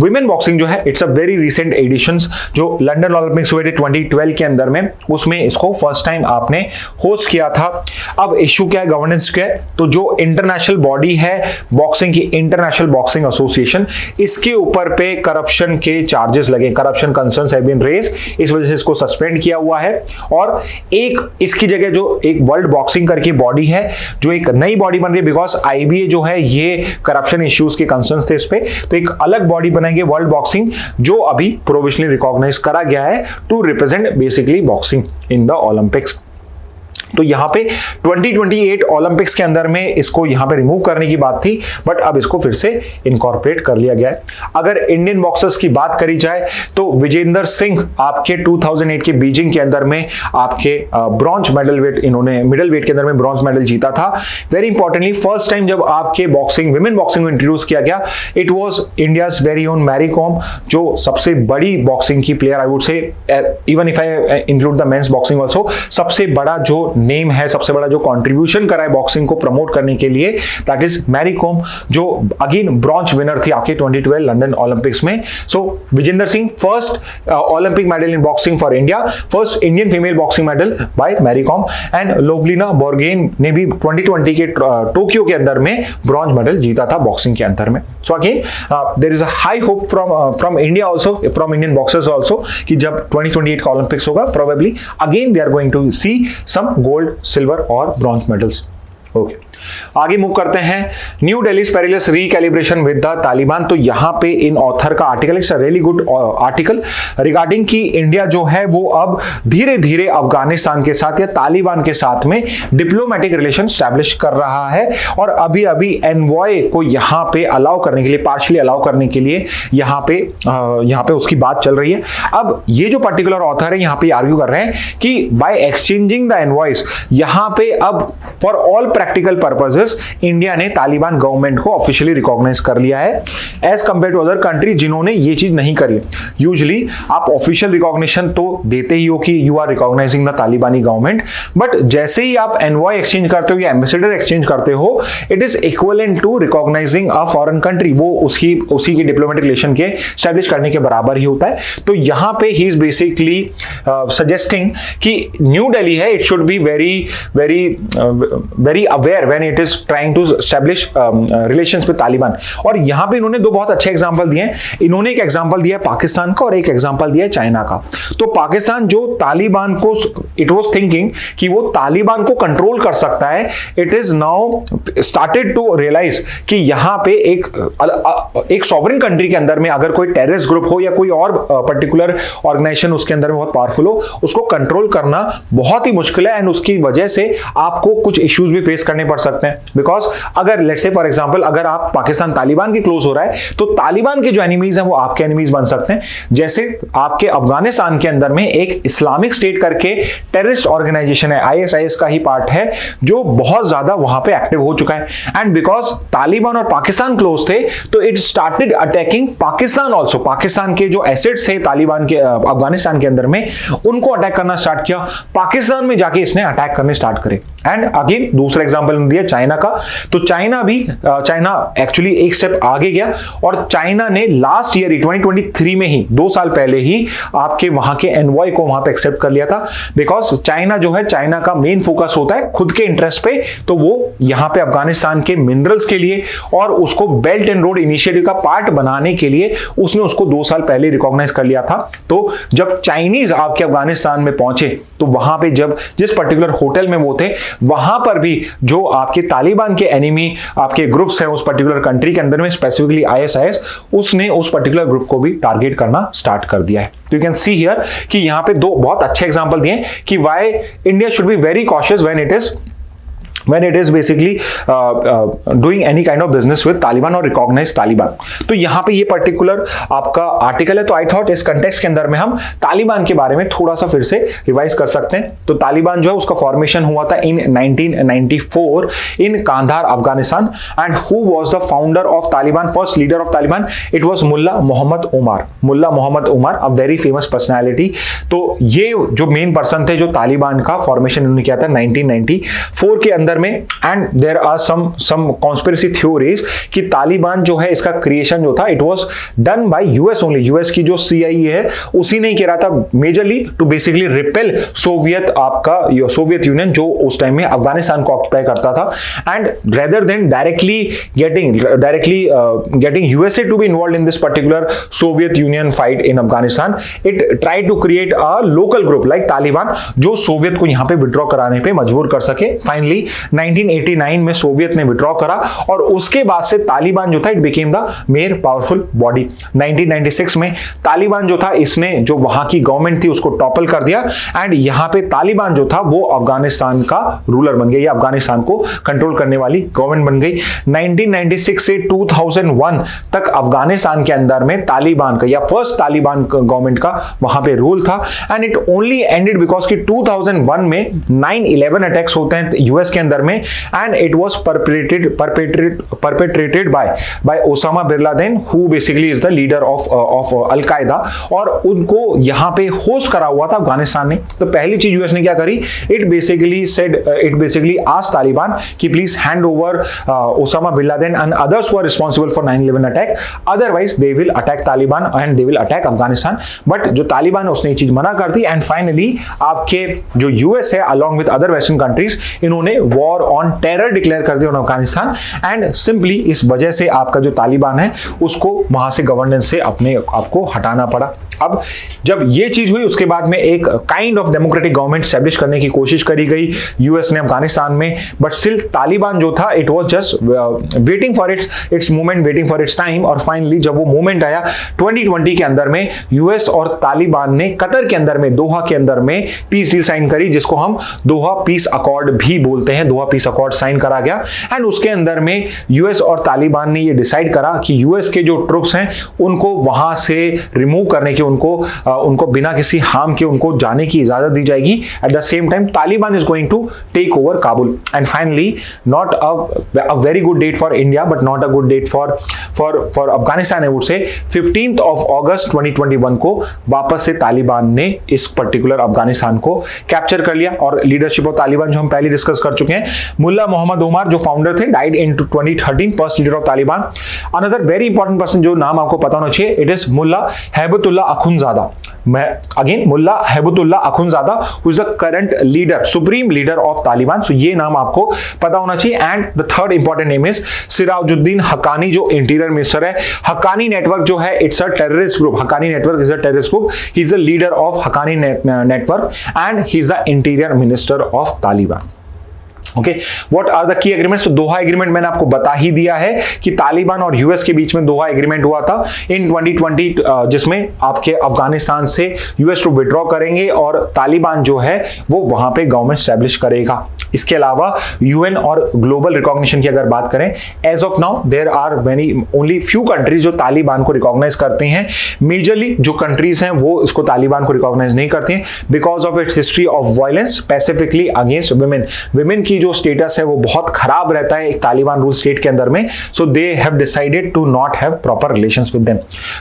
वुमेन बॉक्सिंग जो है it's a very recent editions, जो लंदन ओलंपिक्स हुए थे 2012 के अंदर में, उसमें इसको फर्स्ट टाइम आपने होस्ट किया था। अब इश्यू क्या है, गवर्नेंस क्या है, तो जो इंटरनेशनल बॉडी है बॉक्सिंग की, इंटरनेशनल बॉक्सिंग एसोसिएशन, इसके ऊपर पे करप्शन के चार्जेस लगे, corruption concerns have been raise, इस वजह से इसको सस्पेंड किया हुआ है। और एक इसकी जगह जो एक वर्ल्ड बॉक्सिंग करके बॉडी है, जो एक नई बॉडी बन रही है, बिकॉज आईबीए जो है ये करप्शन इश्यूज के कंसर्न्स थे इस पे, तो एक अलग बॉडी बनाएंगे वर्ल्ड बॉक्सिंग, जो अभी प्रोविजनली रिकॉग्नाइज करा गया है to represent basically boxing in the Olympics. तो यहाँ पे 2028 ओलंपिक्स के अंदर में इसको यहाँ पे रिमूव करने की बात थी, बट अब इसको फिर से इनकॉर्पोरेट कर लिया गया है। अगर इंडियन बॉक्सर्स की बात करी जाए तो विजेंदर सिंह आपके 2008 के बीजिंग के अंदर में आपके ब्रॉन्ज मेडल वेट, इन्होंने मिडल वेट के अंदर में ब्रॉन्ज मेडल जीता था। वेरी इंपॉर्टेंटली फर्स्ट टाइम जब आपके बॉक्सिंग, विमेन बॉक्सिंग को इंट्रोड्यूस किया गया, it was India's very own Mary Kom, जो सबसे बड़ी बॉक्सिंग की player, I would say even if I include the men's boxing also, सबसे बड़ा जो नेम है, सबसे बड़ा जो कंट्रीब्यूशन करा है बॉक्सिंग को प्रमोट करने के लिए, दैट इज मैरी कॉम, जो अगेन ब्रॉन्ज विनर थी आपके 2012 लंदन ओलंपिक्स में। So Vijender Singh first Olympic medal in boxing for India, first Indian female boxing medal by Mary Kom. And Lovlina Borgohain ने भी 2020 के टोक्यो के अंदर में ब्रॉन्ज मेडल जीता था बॉक्सिंग के अंदर में। So again there is a high hope from India also, from Indian boxers also, कि जब 2028 का ओलंपिक्स होगा probably again they are going to see some gold, silver और ब्रॉन्ज मेडल्स। ओके, आगे मूव करते हैं। New Delhi perilous recalibration with the Taliban. तो यहां पे इन ऑथर का article, it's a really good article regarding कि इंडिया जो है वो अब धीरे धीरे अफगानिस्तान के साथ या तालिबान के साथ में डिप्लोमेटिक रिलेशन स्टैब्लिश कर रहा है, और अभी अभी एनवॉय को यहां पे अलाउ करने के लिए, पार्शियली अलाउ करने के लिए यहां पे उसकी बात चल रही है। अब ये जो पर्टिकुलर ऑथर है यहां पे आर्ग्यू कर रहे हैं कि बाय एक्सचेंजिंग द एनवॉयस, यहां पे अब for all practical purposes India ने तालिबान गवर्नमेंट को ऑफिशियली रिकॉग्नाइज कर लिया है as compare to other country जिन्होंने ये चीज नहीं करी। यूजुअली आप ऑफिशियल रिकॉग्निशन तो देते ही हो कि यू आर रिकॉग्नाइजिंग द तालिबानी गवर्नमेंट, बट जैसे ही आप एनवॉय एक्सचेंज करते हो या एम्बेसडर एक्सचेंज करते हो, it is equivalent to recognising a foreign country, वो उसी के डिप्लोमेटिक रिलेशन के स्टैब्लिश करने के बराबर ही होता है। तो यहां पे ही इज बेसिकली सजेस्टिंग कि न्यू दिल्ली है, it should be very very very aware when it is trying to establish relations with Taliban. और यहां पे इन्होंने दो बहुत अच्छे एग्जांपल दिए हैं। इन्होंने एक एग्जांपल दिया है पाकिस्तान का और एक एग्जांपल दिया है चाइना का। तो पाकिस्तान जो तालिबान को, इट वाज थिंकिंग कि वो तालिबान को कंट्रोल कर सकता है, it is now started to realise कि यहां पे एक सॉवरेन कंट्री के अंदर में अगर कोई टेररिस्ट ग्रुप हो या कोई और पर्टिकुलर ऑर्गेनाइजेशन उसके अंदर में बहुत पावरफुल हो, उसको कंट्रोल करना बहुत ही मुश्किल है। एंड उसकी वजह से आपको कुछ इश्यूज भी फेस करने पड़ सकते हैं। बिकॉज अगर लेट्स से फॉर एग्जांपल अगर आप पाकिस्तान तालिबान के क्लोज हो रहा है तो तालिबान के जो एनिमीज हैं वो आपके एनिमीज बन सकते हैं। जैसे आपके अफगानिस्तान के अंदर में एक इस्लामिक स्टेट करके टेररिस्ट ऑर्गेनाइजेशन है, आईएसआईएस का ही पार्ट है, जो बहुत ज्यादा वहां पे एक्टिव हो चुका है। एंड बिकॉज तालिबान और पाकिस्तान क्लोज थे तो it started attacking Pakistan also. Pakistan के जो एसेट्स थे तालिबान के अफगानिस्तान के अंदर में, उनको अटैक करना स्टार्ट किया। पाकिस्तान में जाके इसने अटैक करने स्टार्ट करे। एंड अगेन दूसरा एग्जांपल दिया चाइना का। तो चाइना एक्चुअली एक स्टेप आगे गया और चाइना ने लास्ट ईयर 2023 में ही, 2 साल पहले ही आपके वहां के एनवॉय को वहां पे एक्सेप्ट कर लिया था। बिकॉज चाइना जो है, चाइना का मेन फोकस होता है खुद के इंटरेस्ट पे, तो वो यहां पे अफगानिस्तान के मिनरल्स के लिए और उसको बेल्ट एंड रोड इनिशिएटिव का पार्ट बनाने के लिए उसने उसको 2 साल पहले रिकॉग्नाइज कर लिया था। तो जब चाइनीज आपके अफगानिस्तान में पहुंचे तो वहां पे जब जिस पर्टिकुलर होटल में वो थे, वहां पर भी जो आपके तालिबान के एनिमी आपके ग्रुप्स हैं उस पर्टिकुलर कंट्री के अंदर में, स्पेसिफिकली आईएसआईएस, उसने उस पर्टिकुलर ग्रुप को भी टारगेट करना स्टार्ट कर दिया है। तो यू कैन सी हियर कि यहां पे दो बहुत अच्छे एग्जांपल दिए कि why India should be very cautious when it is basically doing any kind of business with Taliban or recognize Taliban। तो यहाँ पे ये पर्टिकुलर आपका आर्टिकल है। तो आई थॉट इस कंटेक्स्ट के अंदर में हम तालिबान के बारे में थोड़ा सा फिर से रिवाइज कर सकते हैं। तो तालिबान जो है उसका फॉर्मेशन हुआ था in 1994 in Kandahar Afghanistan. And who was the founder of Taliban, first leader of Taliban? It was Mullah Mohammad Omar. Mullah Mohammad Omar, a very famous personality. तो ये जो मेन पर्सन थे जो तालिबान का फॉर्मेशन उन्होंने किया था 1994 के अंदर में। And there are some conspiracy theories कि तालिबान जो है इसका क्रिएशन जो था it was done by US only. US की जो सीआईए है उसी ने कह रहा था majorly to basically repel Soviet Union जो उस टाइम में अफगानिस्तान को ऑक्युपाई करता था। And rather than directly getting USA to be involve in this particular Soviet Union fight in Afghanistan, it try to create a local group like Taliban जो सोवियत को यहां पे विड्रॉ कराने पे मजबूर कर सके। फाइनली 1989 में सोवियत ने विड्रॉ करा और उसके बाद से तालिबान जो था it became the mayor powerful body. 1996 में तालिबान जो था इसने जो वहां की गवर्नमेंट थी उसको टॉपल कर दिया। एंड यहां पे तालिबान जो था वो अफगानिस्तान का रूलर बन गया या अफगानिस्तान को कंट्रोल करने वाली गवर्नमेंट बन गई। 1996 से 2001 तक अफगानिस्तान के अंदर में तालिबान का या फर्स्ट तालिबान गवर्नमेंट का वहां पे रूल था। And it only ended because कि 2001 में 9/11 अटैक्स होते हैं यूएस के अंदर में। And it was perpetrated by Osama bin Laden who basically is the leader of al Qaeda, और उनको यहां पे होस्ट करा हुआ था अफगानिस्तान ने। तो पहली चीज यूएस ने क्या करी, इट बेसिकली आस्क्ड तालिबान कि please hand over Osama bin Laden and others who are responsible for 9/11 attack, otherwise they will attack Taliban and they will attack Afghanistan. But जो तालिबान है उसने ये चीज मना कर दी। एंड फाइनली आपके जो यूएस है along with other western countries, इन्होंने वॉर ऑन टेरर डिक्लेयर कर दिया अफगानिस्तान। एंड सिंपली इस वजह से आपका जो तालिबान है उसको वहां से गवर्नेंस से अपने आपको हटाना पड़ा। अब जब ये चीज हुई उसके बाद में एक kind of democratic government establish करने की कोशिश करी गई यूएस ने अफगानिस्तान में, बट स्टिल तालिबान जो था it was just waiting for its movement, waiting for its time. और फाइनली जब वो मूवमेंट आया 2020 के अंदर में, यूएस और तालिबान ने कतर के अंदर में, दोहा के अंदर में पीस डील साइन करी, जिसको हम दोहा पीस अकॉर्ड भी बोलते हैं। दोहा पीस अकॉर्ड साइन करा गया। एंड उसके अंदर में यूएस और तालिबान ने ये डिसाइड करा कि यूएस के जो ट्रुप्स हैं उनको वहां से रिमूव करने की, उनको बिना किसी हार्म के उनको जाने की इजाजत दी जाएगी। At the same time Taliban is going to take over Kabul. And finally not a very good date for India but not a good date for Afghanistan I would say 15th of August 2021 को वापस से तालिबान ने इस पर्टिकुलर अफगानिस्तान को कैप्चर कर लिया। और लीडरशिप ऑफ तालिबान जो हम पहले डिस्कस कर चुके हैं, मुल्ला मोहम्मद उमर जो फाउंडर थे died in 2013, first leader of Taliban. Another very important person जो नाम आपको पता होना चाहिए, it is Mullah Haibatullah Akhundzada. Again Mullah Haibatullah Akhundzada who is the current leader, supreme leader of Taliban. So ये नाम आपको पता होना चाहिए। And the third important name is Sirajuddin Haqqani, जो इंटीरियर मिनिस्टर है। हक्कानी नेटवर्क जो है it's a terrorist group, Haqqani network is a terrorist group. He is the leader of Haqqani network and he is the interior minister of Taliban. Okay, what are the key agreements? तो दोहा एग्रीमेंट मैंने आपको बता ही दिया है कि तालिबान और यूएस के बीच में दोहा एग्रीमेंट हुआ था इन 2020, जिसमें आपके अफगानिस्तान से यूएस टू विड्रॉ करेंगे और तालिबान जो है वो वहां पे गवर्नमेंट स्टैब्लिश करेगा। इसके अलावा यूएन और ग्लोबल रिकॉग्निशन की अगर बात करें, as of now there are only few countries जो तालिबान को रिकॉग्नाइज करते हैं। मेजरली जो कंट्रीज हैं वो इसको तालिबान को रिकॉग्नाइज नहीं करती हैं because of its history of violence specifically against women की जो स्टेटस है वो बहुत खराब रहता है एक तालिबान रूल स्टेट के अंदर में। So they have decided to not have proper relations with them.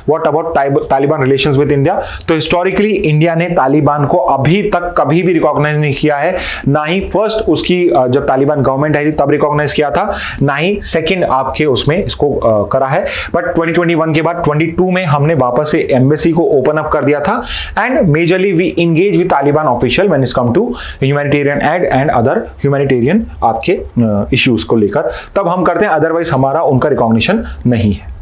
What about Taliban relations with India? तो हिस्टोरिकली इंडिया ने तालिबान को अभी तक कभी भी रिकॉग्नाइज नहीं किया है, ना ही फर्स्ट उसकी जब तालिबान गवर्नमेंट आई थी तब रिकॉग्नाइज किया था, ना ही सेकंड आपके उसमें इसको करा है। बट 2021 के बाद 22 में हमने वापस से एम्बेसी को ओपन अप कर दिया था and majorly we engage with Taliban official when it's come to humanitarian aid and other humanitarian आपके इश्यूज को लेकर, तब हम करते हैं, अदरवाइज हमारा उनका रिकॉग्निशन नहीं है।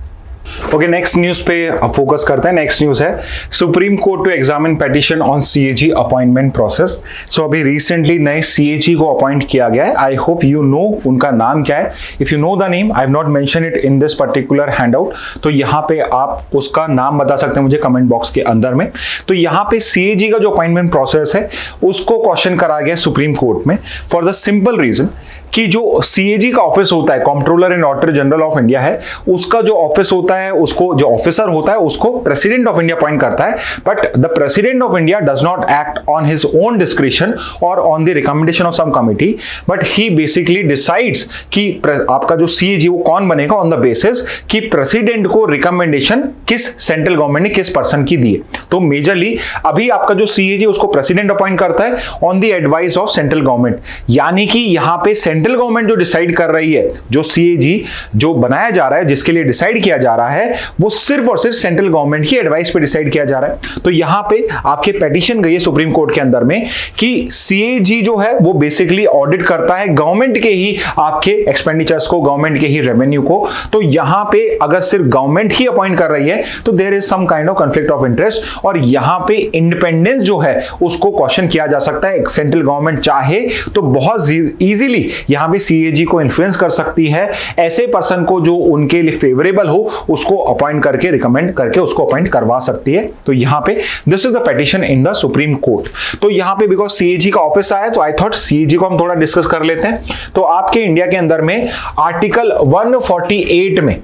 ओके, नेक्स्ट न्यूज पे फोकस करते हैं। नेक्स्ट न्यूज है supreme court to examine petition on CAG appointment process. So अभी रिसेंटली नए सीएजी को अपॉइंट किया गया है। आई होप यू नो उनका नाम क्या है। If you know the name, I have not mention it in this particular handout, तो यहाँ पे आप उसका नाम बता सकते हैं मुझे कमेंट बॉक्स के अंदर में। तो यहाँ पे सीएजी का जो अपॉइंटमेंट प्रोसेस है उसको क्वेश्चन करा गया सुप्रीम कोर्ट में फॉर द सिंपल रीजन कि जो सीएजी का ऑफिस होता है, controller and auditor general of India है, उसका जो ऑफिस होता है, उसको जो ऑफिसर होता है उसको प्रेसिडेंट ऑफ इंडिया अपॉइंट करता है। But the president of India does not act on his own description और on the recommendation of some committee, but he basically decides कि आपका जो सीएजी वो कौन बनेगा ऑन द बेसिस कि प्रेसिडेंट को रिकमेंडेशन किस सेंट्रल गवर्नमेंट ने किस पर्सन की दी है। तो मेजरली अभी आपका जो सीएजी उसको प्रेसिडेंट अपॉइंट करता है on the advice of central government, यानी कि यहां पे सेंट्रल गवर्नमेंट जो डिसाइड कर रही है, जो सीएजी जो बनाया जा रहा है, जिसके लिए डिसाइड किया जा रहा है, वो सिर्फ और सिर्फ सेंट्रल गवर्नमेंट की एडवाइस पे डिसाइड किया जा रहा है। तो यहां पे आपके पेटिशन गई है सुप्रीम कोर्ट के अंदर में कि सीएजी जो है वो बेसिकली ऑडिट करता है गवर्नमेंट के ही आपके एक्सपेंडिचर्स को, गवर्नमेंट के ही रेवेन्यू को। तो यहां पे अगर सिर्फ गवर्नमेंट ही अपॉइंट कर रही है तो there is some kind of conflict of interest और यहां पे इंडिपेंडेंस जो है उसको क्वेश्चन किया जा सकता है। सेंट्रल गवर्नमेंट चाहे तो बहुत इजीली यहां पे सीएजी को इन्फ्लुएंस कर सकती है, ऐसे पर्सन को जो उनके लिए फेवरेबल हो उसको अपॉइंट करके, रिकमेंड करके उसको अपॉइंट करवा सकती है। तो यहां पे this is the petition in the supreme court. तो यहां पे बिकॉज सीएजी का ऑफिस आया तो आई थॉट सीएजी को हम थोड़ा डिस्कस कर लेते हैं। तो आपके इंडिया के अंदर में आर्टिकल 148 में,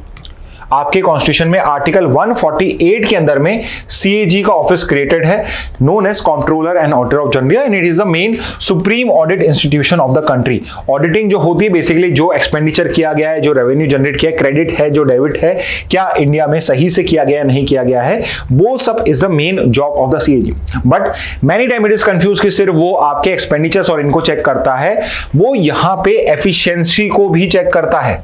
आपके कॉन्स्टिट्यूशन में आर्टिकल 148 के अंदर में सीएजी का ऑफिस क्रिएटेड है, known as controller and auditor of general, and it is the main supreme audit institution of the country. Auditing जो होती है बेसिकली जो एक्सपेंडिचर किया गया है, जो रेवेन्यू जनरेट किया है, क्रेडिट है जो डेबिट है, क्या इंडिया में सही से किया गया नहीं किया गया है, वो सब is the main job of the CAG. But many time it is confuse कि सिर्फ वो आपके एक्सपेंडिचर्स और इनको चेक करता है, वो यहां पे एफिशिएंसी को भी चेक करता है।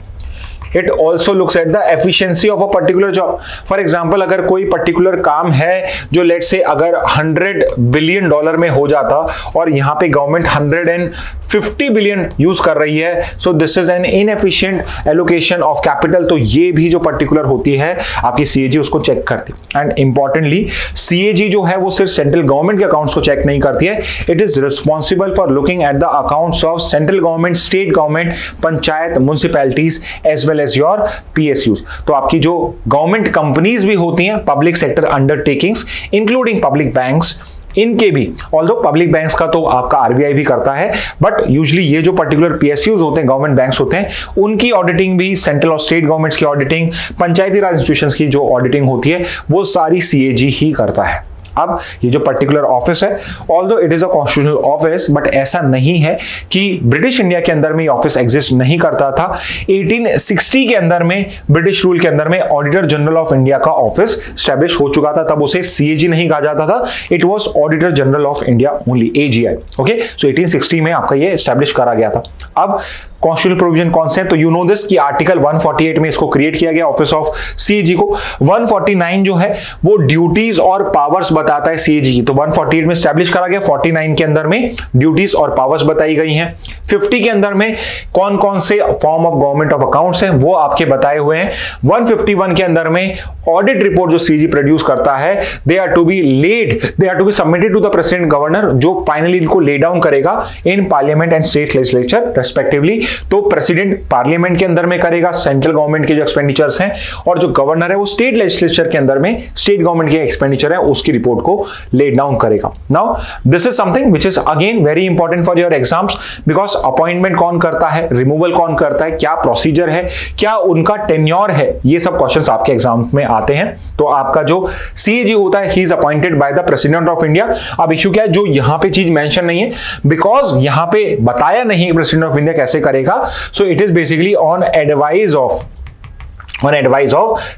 It also looks at the efficiency of a particular job. For example, अगर कोई पर्टिकुलर काम है जो लेट्स से अगर $100 बिलियन में हो जाता और यहाँ पे गवर्नमेंट 150 बिलियन यूज कर रही है, सो this is an inefficient allocation of capital. तो ये भी जो पर्टिकुलर होती है आपकी सीएजी उसको चेक करती है। एंड इंपॉर्टेंटली सीएजी जो है वो सिर्फ सेंट्रल गवर्नमेंट के अकाउंट्स को चेक नहीं करती है, it is responsible for looking at the accounts of central government, state government, panchayat, municipalities as well as your PSUs. तो आपकी जो गवर्नमेंट कंपनीज भी होती हैं, public sector undertakings including public banks, इनके भी, ऑल्दो पब्लिक बैंक्स का तो आपका आरबीआई भी करता है, बट यूजुअली ये जो पर्टिकुलर पीएसयूज होते हैं, गवर्नमेंट बैंक्स होते हैं, उनकी ऑडिटिंग भी, सेंट्रल और स्टेट गवर्नमेंट्स की ऑडिटिंग, पंचायती राज इंस्टीट्यूशंस की जो ऑडिटिंग होती है वो सारी सीएजी ही करता है। अब ये जो पर्टिकुलर ऑफिस है, although it is a constitutional office, but ऐसा नहीं है कि ब्रिटिश इंडिया के अंदर में ऑफिस एग्जिस्ट नहीं करता था। 1860 के अंदर में ब्रिटिश रूल के अंदर में ऑडिटर जनरल ऑफ इंडिया का ऑफिस स्टैब्लिश हो चुका था, तब उसे सीएजी नहीं कहा जाता था, it was auditor general of India only, AGI. Okay, so 1860 में आपका ये स्टैब्लिश करा गया था। अब कॉन्स्टिट्यूशनल प्रोविजन कौन से हैं? तो यू नो दिस कि आर्टिकल 148 में इसको क्रिएट किया गया ऑफिस ऑफ सीएजी को। 149 जो है वो ड्यूटीज और पावर्स बताता है सीएजी की, तो 148 में स्टैब्लिश करा गया। 49 के अंदर में ड्यूटीज और पावर्स बताई गई हैं। 50 के अंदर में कौन कौन से form of government of accounts हैं वो आपके बताए हुए हैं। 151 के अंदर में ऑडिट रिपोर्ट जो सीजी प्रोड्यूस करता है, they are to be submitted to the president governor, जो फाइनली इनको ले डाउन करेगा in parliament and state legislature respectively. तो प्रेसिडेंट पार्लियामेंट के अंदर में करेगा सेंट्रल गवर्नमेंट के जो एक्सपेंडिचर्स हैं, और जो गवर्नर है वो स्टेट लेजिस्लेचर के अंदर में स्टेट गवर्नमेंट के एक्सपेंडिचर है उसकी रिपोर्ट को ले डाउन करेगा। Now this is something which is again very important for your exams, because appointment कौन करता है, रिमूवल कौन करता है, क्या प्रोसीजर है, क्या उनका टेन्योर है, ये सब क्वेश्चंस आपके एग्जाम में आते हैं। तो आपका जो सीएजी होता है, he is appointed by the president of India. अब इशू क्या है, जो यहां पे चीज मेंशन नहीं है, बिकॉज यहां पे बताया नहीं प्रेसिडेंट ऑफ इंडिया कैसे करेगा, so it is basically on advice of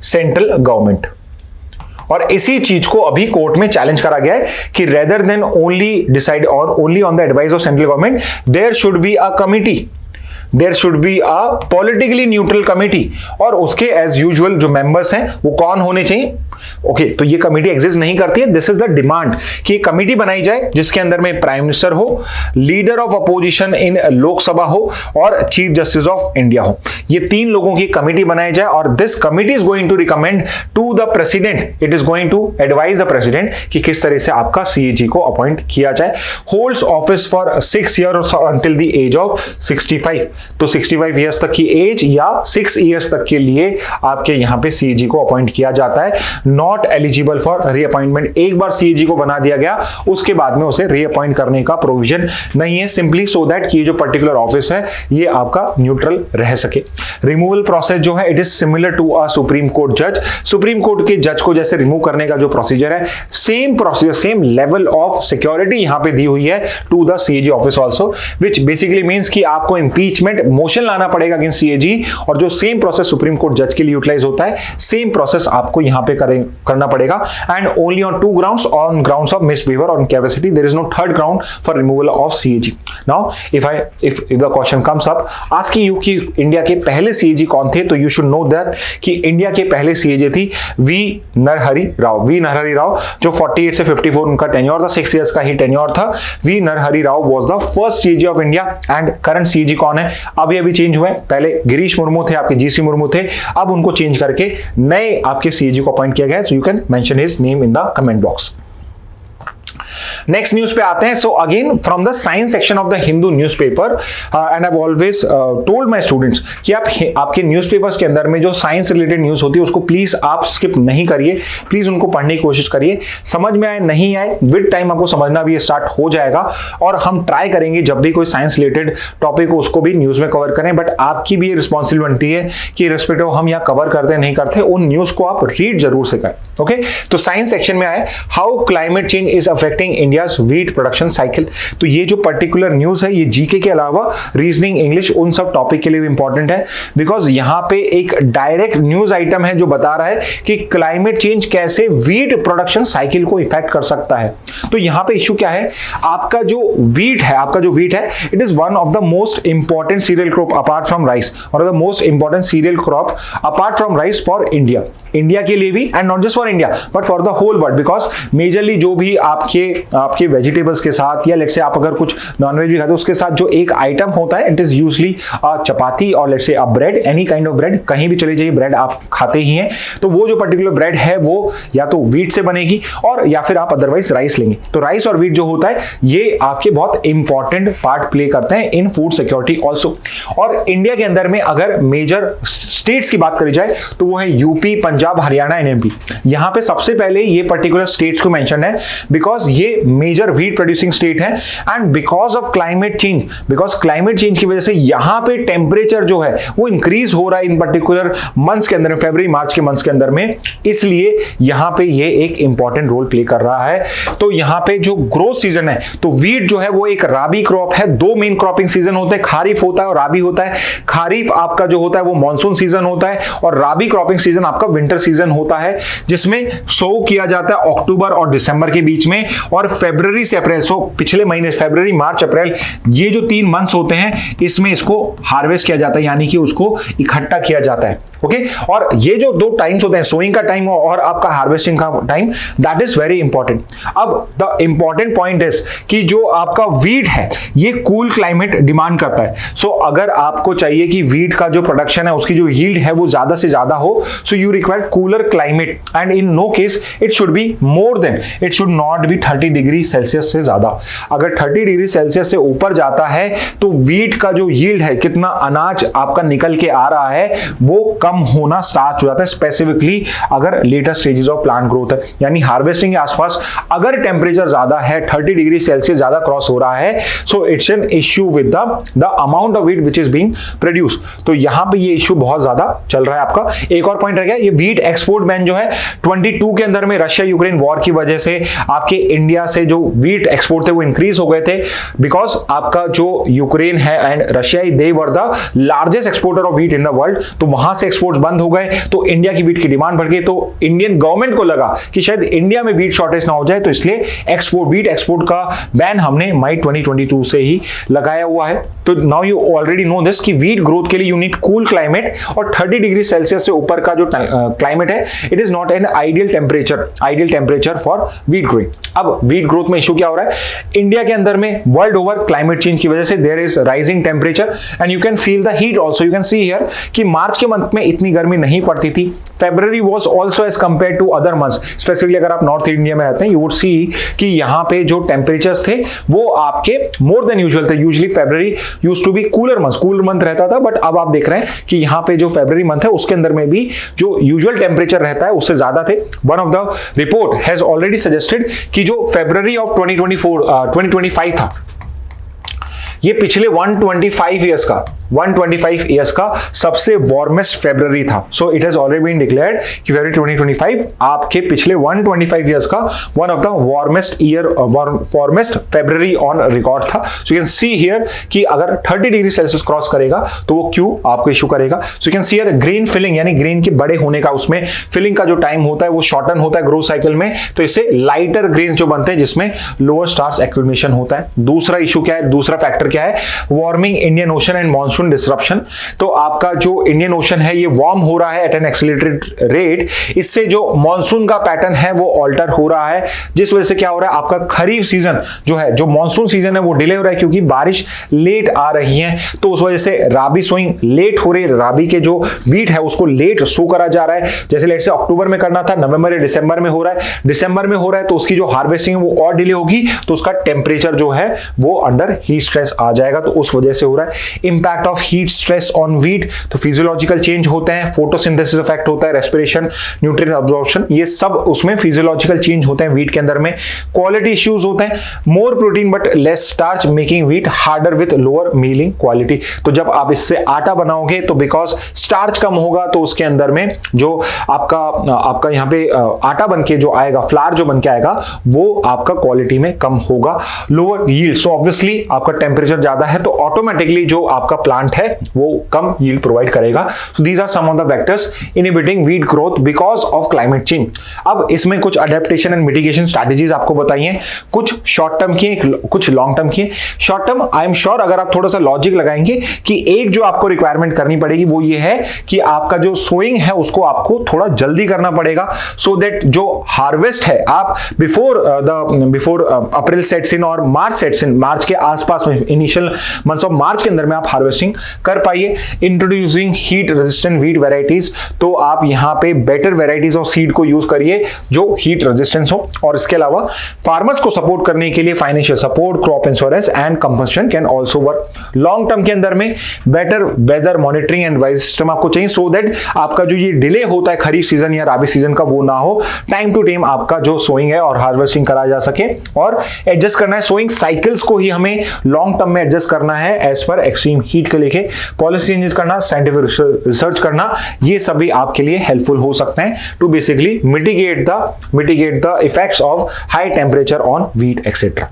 central government. और इसी चीज को अभी कोर्ट में चैलेंज करा गया है कि rather than only decide only on the advice of central government, there should be a committee, there should be a politically neutral committee, और उसके एज यूजुअल जो मेंबर्स हैं वो कौन होने चाहिए। ओके, तो ये कमिटी एग्जिस्ट नहीं करती है। दिस इज द डिमांड कि कमिटी बनाई जाए जिसके अंदर में प्राइम मिनिस्टर हो, leader of opposition in Lok Sabha हो, और चीफ जस्टिस ऑफ इंडिया हो। ये तीन लोगों की कमिटी बनाई जाए, और this committee is going to recommend to the president, it is going to advise the president कि किस तरह से आपका सीएजी को अपॉइंट किया जाए। Holds office for 6 years until the age of 65, तो 65 ईयर्स तक की एज या 6 ईयर्स तक के लिए आपके यहां पे सीएजी को अपॉइंट किया जाता है। नॉट एलिजिबल फॉर रीअपॉइंटमेंट, एक बार सीएजी को बना दिया गया उसके बाद में उसे रीअपॉइंट करने का प्रोविजन नहीं है, सिंपली सो दैट कि जो पर्टिकुलर ऑफिस है ये आपका न्यूट्रल रह सके। रिमूवल प्रोसेस जो है it is similar to a supreme court जज। सुप्रीम कोर्ट के जज को जैसे रिमूव करने का जो प्रोसीजर है, same procedure, same level of security यहां पे दी हुई है to the CAG office also, which basically means कि आपको इंपीचमेंट मोशन लाना पड़ेगा अगेंस्ट सीएजी, और जो सेम प्रोसेस सुप्रीम कोर्ट जज के लिए यूटिलाइज होता है, सेम प्रोसेस आपको यहां पे करना पड़ेगा। And only on 2 grounds, on grounds of misbehavior or incapacity, there is no third ground for removal of CAG. Now if the question comes up asking you कि इंडिया के पहले CAG कौन थे, तो you should know that कि इंडिया के पहले CAG थी वी नरहरि राव, जो 48 से 54 उनका टेन्योर था, 6 years का ही टेन्योर था। V Narahari Rao was the first CAG of India. And current CAG कौन है, अभी चेंज हुए, पहले गिरीश मुर्मू थे, आपके जीसी मुर्मू थे, अब उनको चेंज करके नए आपके CAG को अपॉइंट किया गया है। सो you can mention his name in the comment box. Next news पे आते हैं। So again from the science section of the Hindu newspaper, and I have always told my students कि आपके न्यूज़पेपर्स के अंदर में जो साइंस रिलेटेड न्यूज होती है उसको प्लीज आप स्किप नहीं करिए, प्लीज उनको पढ़ने की कोशिश करिए। समझ में आए नहीं आए, विद टाइम आपको समझना भी स्टार्ट हो जाएगा, और हम ट्राई करेंगे जब भी कोई साइंस रिलेटेड टॉपिक हो उसको भी न्यूज में कवर करें। बट आपकी भी ये रिस्पॉन्सिबिलिटी है कि रिस्पेक्टिव हम यहाँ कवर करते नहीं करते, उन न्यूज को आप रीड जरूर से करें। ओके, तो साइंस सेक्शन में आए, how climate change is affecting India's wheat production cycle. तो ये जो पर्टिकुलर न्यूज है ये जीके के अलावा रीजनिंग, इंग्लिश, उन सब टॉपिक के लिए भी इंपॉर्टेंट है, बिकॉज यहां पे एक डायरेक्ट न्यूज आइटम है जो बता रहा है कि क्लाइमेट चेंज कैसे व्हीट प्रोडक्शन साइकिल को इफेक्ट कर सकता है। तो यहां पे इश्यू क्या है, आपका जो व्हीट है it is one of the most important cereal crop apart from rice, one of the most important cereal crop apart from rice for India के लिए भी, and not just for India but for the whole world, because majorly जो भी आपके वेजिटेबल्स के साथ, या लेट्स से आप अगर कुछ नॉनवेज भी खाते हो उसके साथ जो एक आइटम होता है, इट इज यूजली चपाती और let's say a bread, any kind of bread, कहीं भी चले जाइए ब्रेड आप खाते ही हैं। तो वो जो पर्टिकुलर ब्रेड है वो या तो व्हीट से बनेगी और या फिर आप अदरवाइज राइस लेंगे। तो राइस और व्हीट जो होता है ये आपके बहुत इंपॉर्टेंट पार्ट प्ले करते हैं इन फूड सिक्योरिटी ऑल्सो। और इंडिया के अंदर में अगर मेजर स्टेट्स की बात करी जाए तो वो है UP, Punjab, Haryana and MP. यहां पे सबसे पहले ये पर्टिकुलर स्टेट्स को मेंशन है बिकॉज ये मेजर व्हीट प्रोड्यूसिंग स्टेट है, and because of climate change की वजह से यहां पे टेम्परेचर जो है वो इंक्रीज हो रहा है इन पर्टिकुलर मंथ्स के अंदर, फरवरी मार्च के मंथ्स के अंदर में, इसलिए यहां पे ये एक इंपॉर्टेंट रोल प्ले कर रहा है। तो यहां पे जो ग्रोथ सीजन है, तो व्हीट जो है वो एक राबी क्रॉप है। दो मेन क्रॉपिंग सीजन होते हैं, खारिफ होता है और राबी होता है। खारिफ आपका जो होता है वो मानसून सीजन होता है, और राबी क्रॉपिंग सीजन आपका विंटर सीजन होता है, जिसमें सो किया जाता है अक्टूबर और दिसंबर के बीच में, और फरवरी से अप्रैल, सो पिछले महीने फरवरी, मार्च, अप्रैल, ये जो 3 मंथ्स होते हैं इसमें इसको हार्वेस्ट किया जाता है, यानी कि उसको इकट्ठा किया जाता है। ओके, और ये जो 2 टाइम्स होते हैं, सोइंग का टाइम और आपका हार्वेस्टिंग का time, that is very important. अब द इंपॉर्टेंट पॉइंट इज कि जो आपका वीट है ये कूल क्लाइमेट डिमांड करता है। सो अगर आपको चाहिए कि वीट का जो प्रोडक्शन है उसकी जो यील्ड है वो ज्यादा से ज्यादा हो, so you require cooler climate and in no case it should be more than, it should not be 30 degree Celsius से ज्यादा। अगर 30 डिग्री सेल्सियस से ऊपर जाता है तो वीट का जो यील्ड है, कितना अनाज आपका निकल के आ रहा है, वो कम होना स्टार्ट हो जाता है, स्पेसिफिकली अगर later stages of plant growth है। यानी हार्वेस्टिंग के आसपास अगर टेंपरेचर ज्यादा है, 30 डिग्री सेल्सियस ज्यादा क्रॉस हो रहा है, so it's an issue with the amount of wheat which is being produce. तो यहां पे ये इश्यू बहुत ज्यादा चल रहा है आपका। एक और पॉइंट रह गया, ये वीट एक्सपोर्ट बैन जो है 22 के अंदर में रशिया यूक्रेन वॉर की वजह से आपके इंडिया से जो वीट एक्सपोर्ट थे वो इंक्रीज हो गए थे, बिकॉज आपका जो यूक्रेन है and Russia, they were the largest exporter of wheat in the world. तो वहां से एक्सपोर्ट्स बंद हो गए तो इंडिया की वीट की डिमांड बढ़ गई। तो इंडियन गवर्नमेंट को लगा कि शायद इंडिया में वीट शॉर्टेज ना हो जाए, तो इसलिए वीट एक्सपोर्ट का बैन हमने मई 2022 से ही लगाया हुआ है। तो now you already know this कि वीट ग्रोथ के लिए यू नीड कूल क्लाइमेट, और 30 डिग्री सेल्सियस से ऊपर का जो क्लाइमेट है it is not an ideal temperature for wheat growing. अब वीट ग्रोथ में इशू क्या हो रहा है इंडिया के अंदर में, वर्ल्ड ओवर क्लाइमेट चेंज की वजह से there is rising temperature and you can feel the heat also. You can see here कि मार्च के मंथ में इतनी गर्मी नहीं पड़ती थी। February was also as compared to other months, specifically अगर आप नॉर्थ इंडिया में रहते हैं, यू वुड सी कि यहाँ पे जो टेम्परेचर्स थे वो आपके मोर देन यूजुअल थे। Usually February used to be cooler month रहता था, बट अब आप देख रहे हैं कि यहाँ पे जो February मंथ है उसके अंदर में भी जो यूजुअल टेम्परेचर रहता है उससे ज्यादा थे। One of the report has already suggested कि जो February ऑफ 2025 था, ये पिछले 125 इयर्स का सबसे वार्मेस्ट फेब्रुअरी था। So it has already been declared कि फरवरी 2025 आपके पिछले 125 इयर्स का one of the warmest February on record था। So you can see here कि अगर 30 डिग्री सेल्सियस क्रॉस करेगा तो वो क्यों आपको इशू करेगा। So you can see here grain filling, यानी ग्रेन के बड़े होने का, उसमें फिलिंग का जो टाइम होता है वो शॉर्टन होता है ग्रोथ साइकिल में, तो इससे लाइटर ग्रेन जो बनते हैं जिसमें लोअर स्टार्च एक्यूमुलेशन होता है। दूसरा इशू क्या है, दूसरा फैक्टर क्या है, warming Indian ocean and monsoon disruption. तो आपका जो इंडियन ओशन है ये वार्म हो रहा है एट एन एक्सेलरेटेड रेट, इससे जो मॉनसून का पैटर्न है वो ऑल्टर हो रहा है, जिस वजह से क्या हो रहा है आपका खरीफ सीजन जो है, जो मॉनसून सीजन है वो डिले हो रहा है क्योंकि बारिश लेट आ रही है। तो उस वजह से राबी सोइंग लेट हो रही है, राबी के जो वीट है उसको लेट सो करा जा रहा है। जैसे लेट से अक्टूबर में करना था, नवंबर या दिसंबर में हो रहा है, दिसंबर में हो रहा है तो उसकी जो हार्वेस्टिंग है वो और डिले होगी, तो उसका टेम्परेचर जो है वो अंडर हीट स्ट्रेस आ जाएगा। तो उस वजह से हो रहा है impact of heat stress on wheat. तो फिजियोलॉजिकल चेंज होते हैं, फोटोसिंथेसिस इफेक्ट होता है, रेस्पिरेशन, न्यूट्रिएंट अब्जॉर्प्शन, ये सब उसमें फिजियोलॉजिकल चेंज होते हैं वीट के अंदर में। क्वालिटी इश्यूज होते हैं, more protein but less starch making wheat harder with lower milling quality. तो जब आप इससे आटा बनाओगे तो बिकॉज स्टार्च कम होगा तो उसके अंदर में जो आपका यहाँ पे आटा बन के जो आएगा, फ्लावर जो बन के आएगा वो आपका क्वालिटी में कम होगा, लोअर यील्ड। सो ऑब्वियसली आपका टेम्परेचर ज्यादा है तो ऑटोमेटिकली जो आपका प्लांट है वो कम यील्ड प्रोवाइड करेगा। So these are some of the factors inhibiting wheat growth because of climate change. अब इसमें कुछ अडेप्टेशन एंड मिटिगेशन स्ट्रैटेजीज आपको बताइए, कुछ शॉर्ट टर्म की, कुछ लॉन्ग टर्म की। Short term I am sure अगर आप थोड़ा सा लॉजिक लगाएंगे कि एक जो आपको रिक्वायरमेंट करनी पड़ेगी वो ये है कि आपका जो सोइंग है उसको आपको थोड़ा जल्दी करना पड़ेगा, सो दैट जो हार्वेस्ट है आप बिफोर अप्रैल सेट्स इन और मार्च सेट्स इन, मार्च के आसपास में इनिशियल मंथ्स ऑफ मार्च के अंदर में आप हार्वेस्टिंग कर पाइए। Introducing heat resistant wheat varieties, तो आप यहाँ पे बेटर वेराइटीज ऑफ सीड को यूज करिए जो हीट रेजिस्टेंस हो। और इसके अलावा फार्मर्स को सपोर्ट करने के लिए financial support, crop insurance and compensation can also work. Long term के अंदर में better weather monitoring and advice system आपको चाहिए, सो दैट आपका जो ये डिले होता है खरीफ सीजन या राबी सीजन का वो ना हो, टाइम टू टाइम आपका जो सोइंग है और हार्वेस्टिंग कराया जा सके। और एडजस्ट करना है सोइंग साइकिल्स को ही हमें लॉन्ग टर्म में एडजस्ट करना है एज पर एक्सट्रीम हीट के लेके, पॉलिसी चेंजेस करना, साइंटिफिक रिसर्च करना, ये सभी आपके लिए हेल्पफुल हो सकते हैं to basically mitigate the effects of high temperature on wheat etcetera.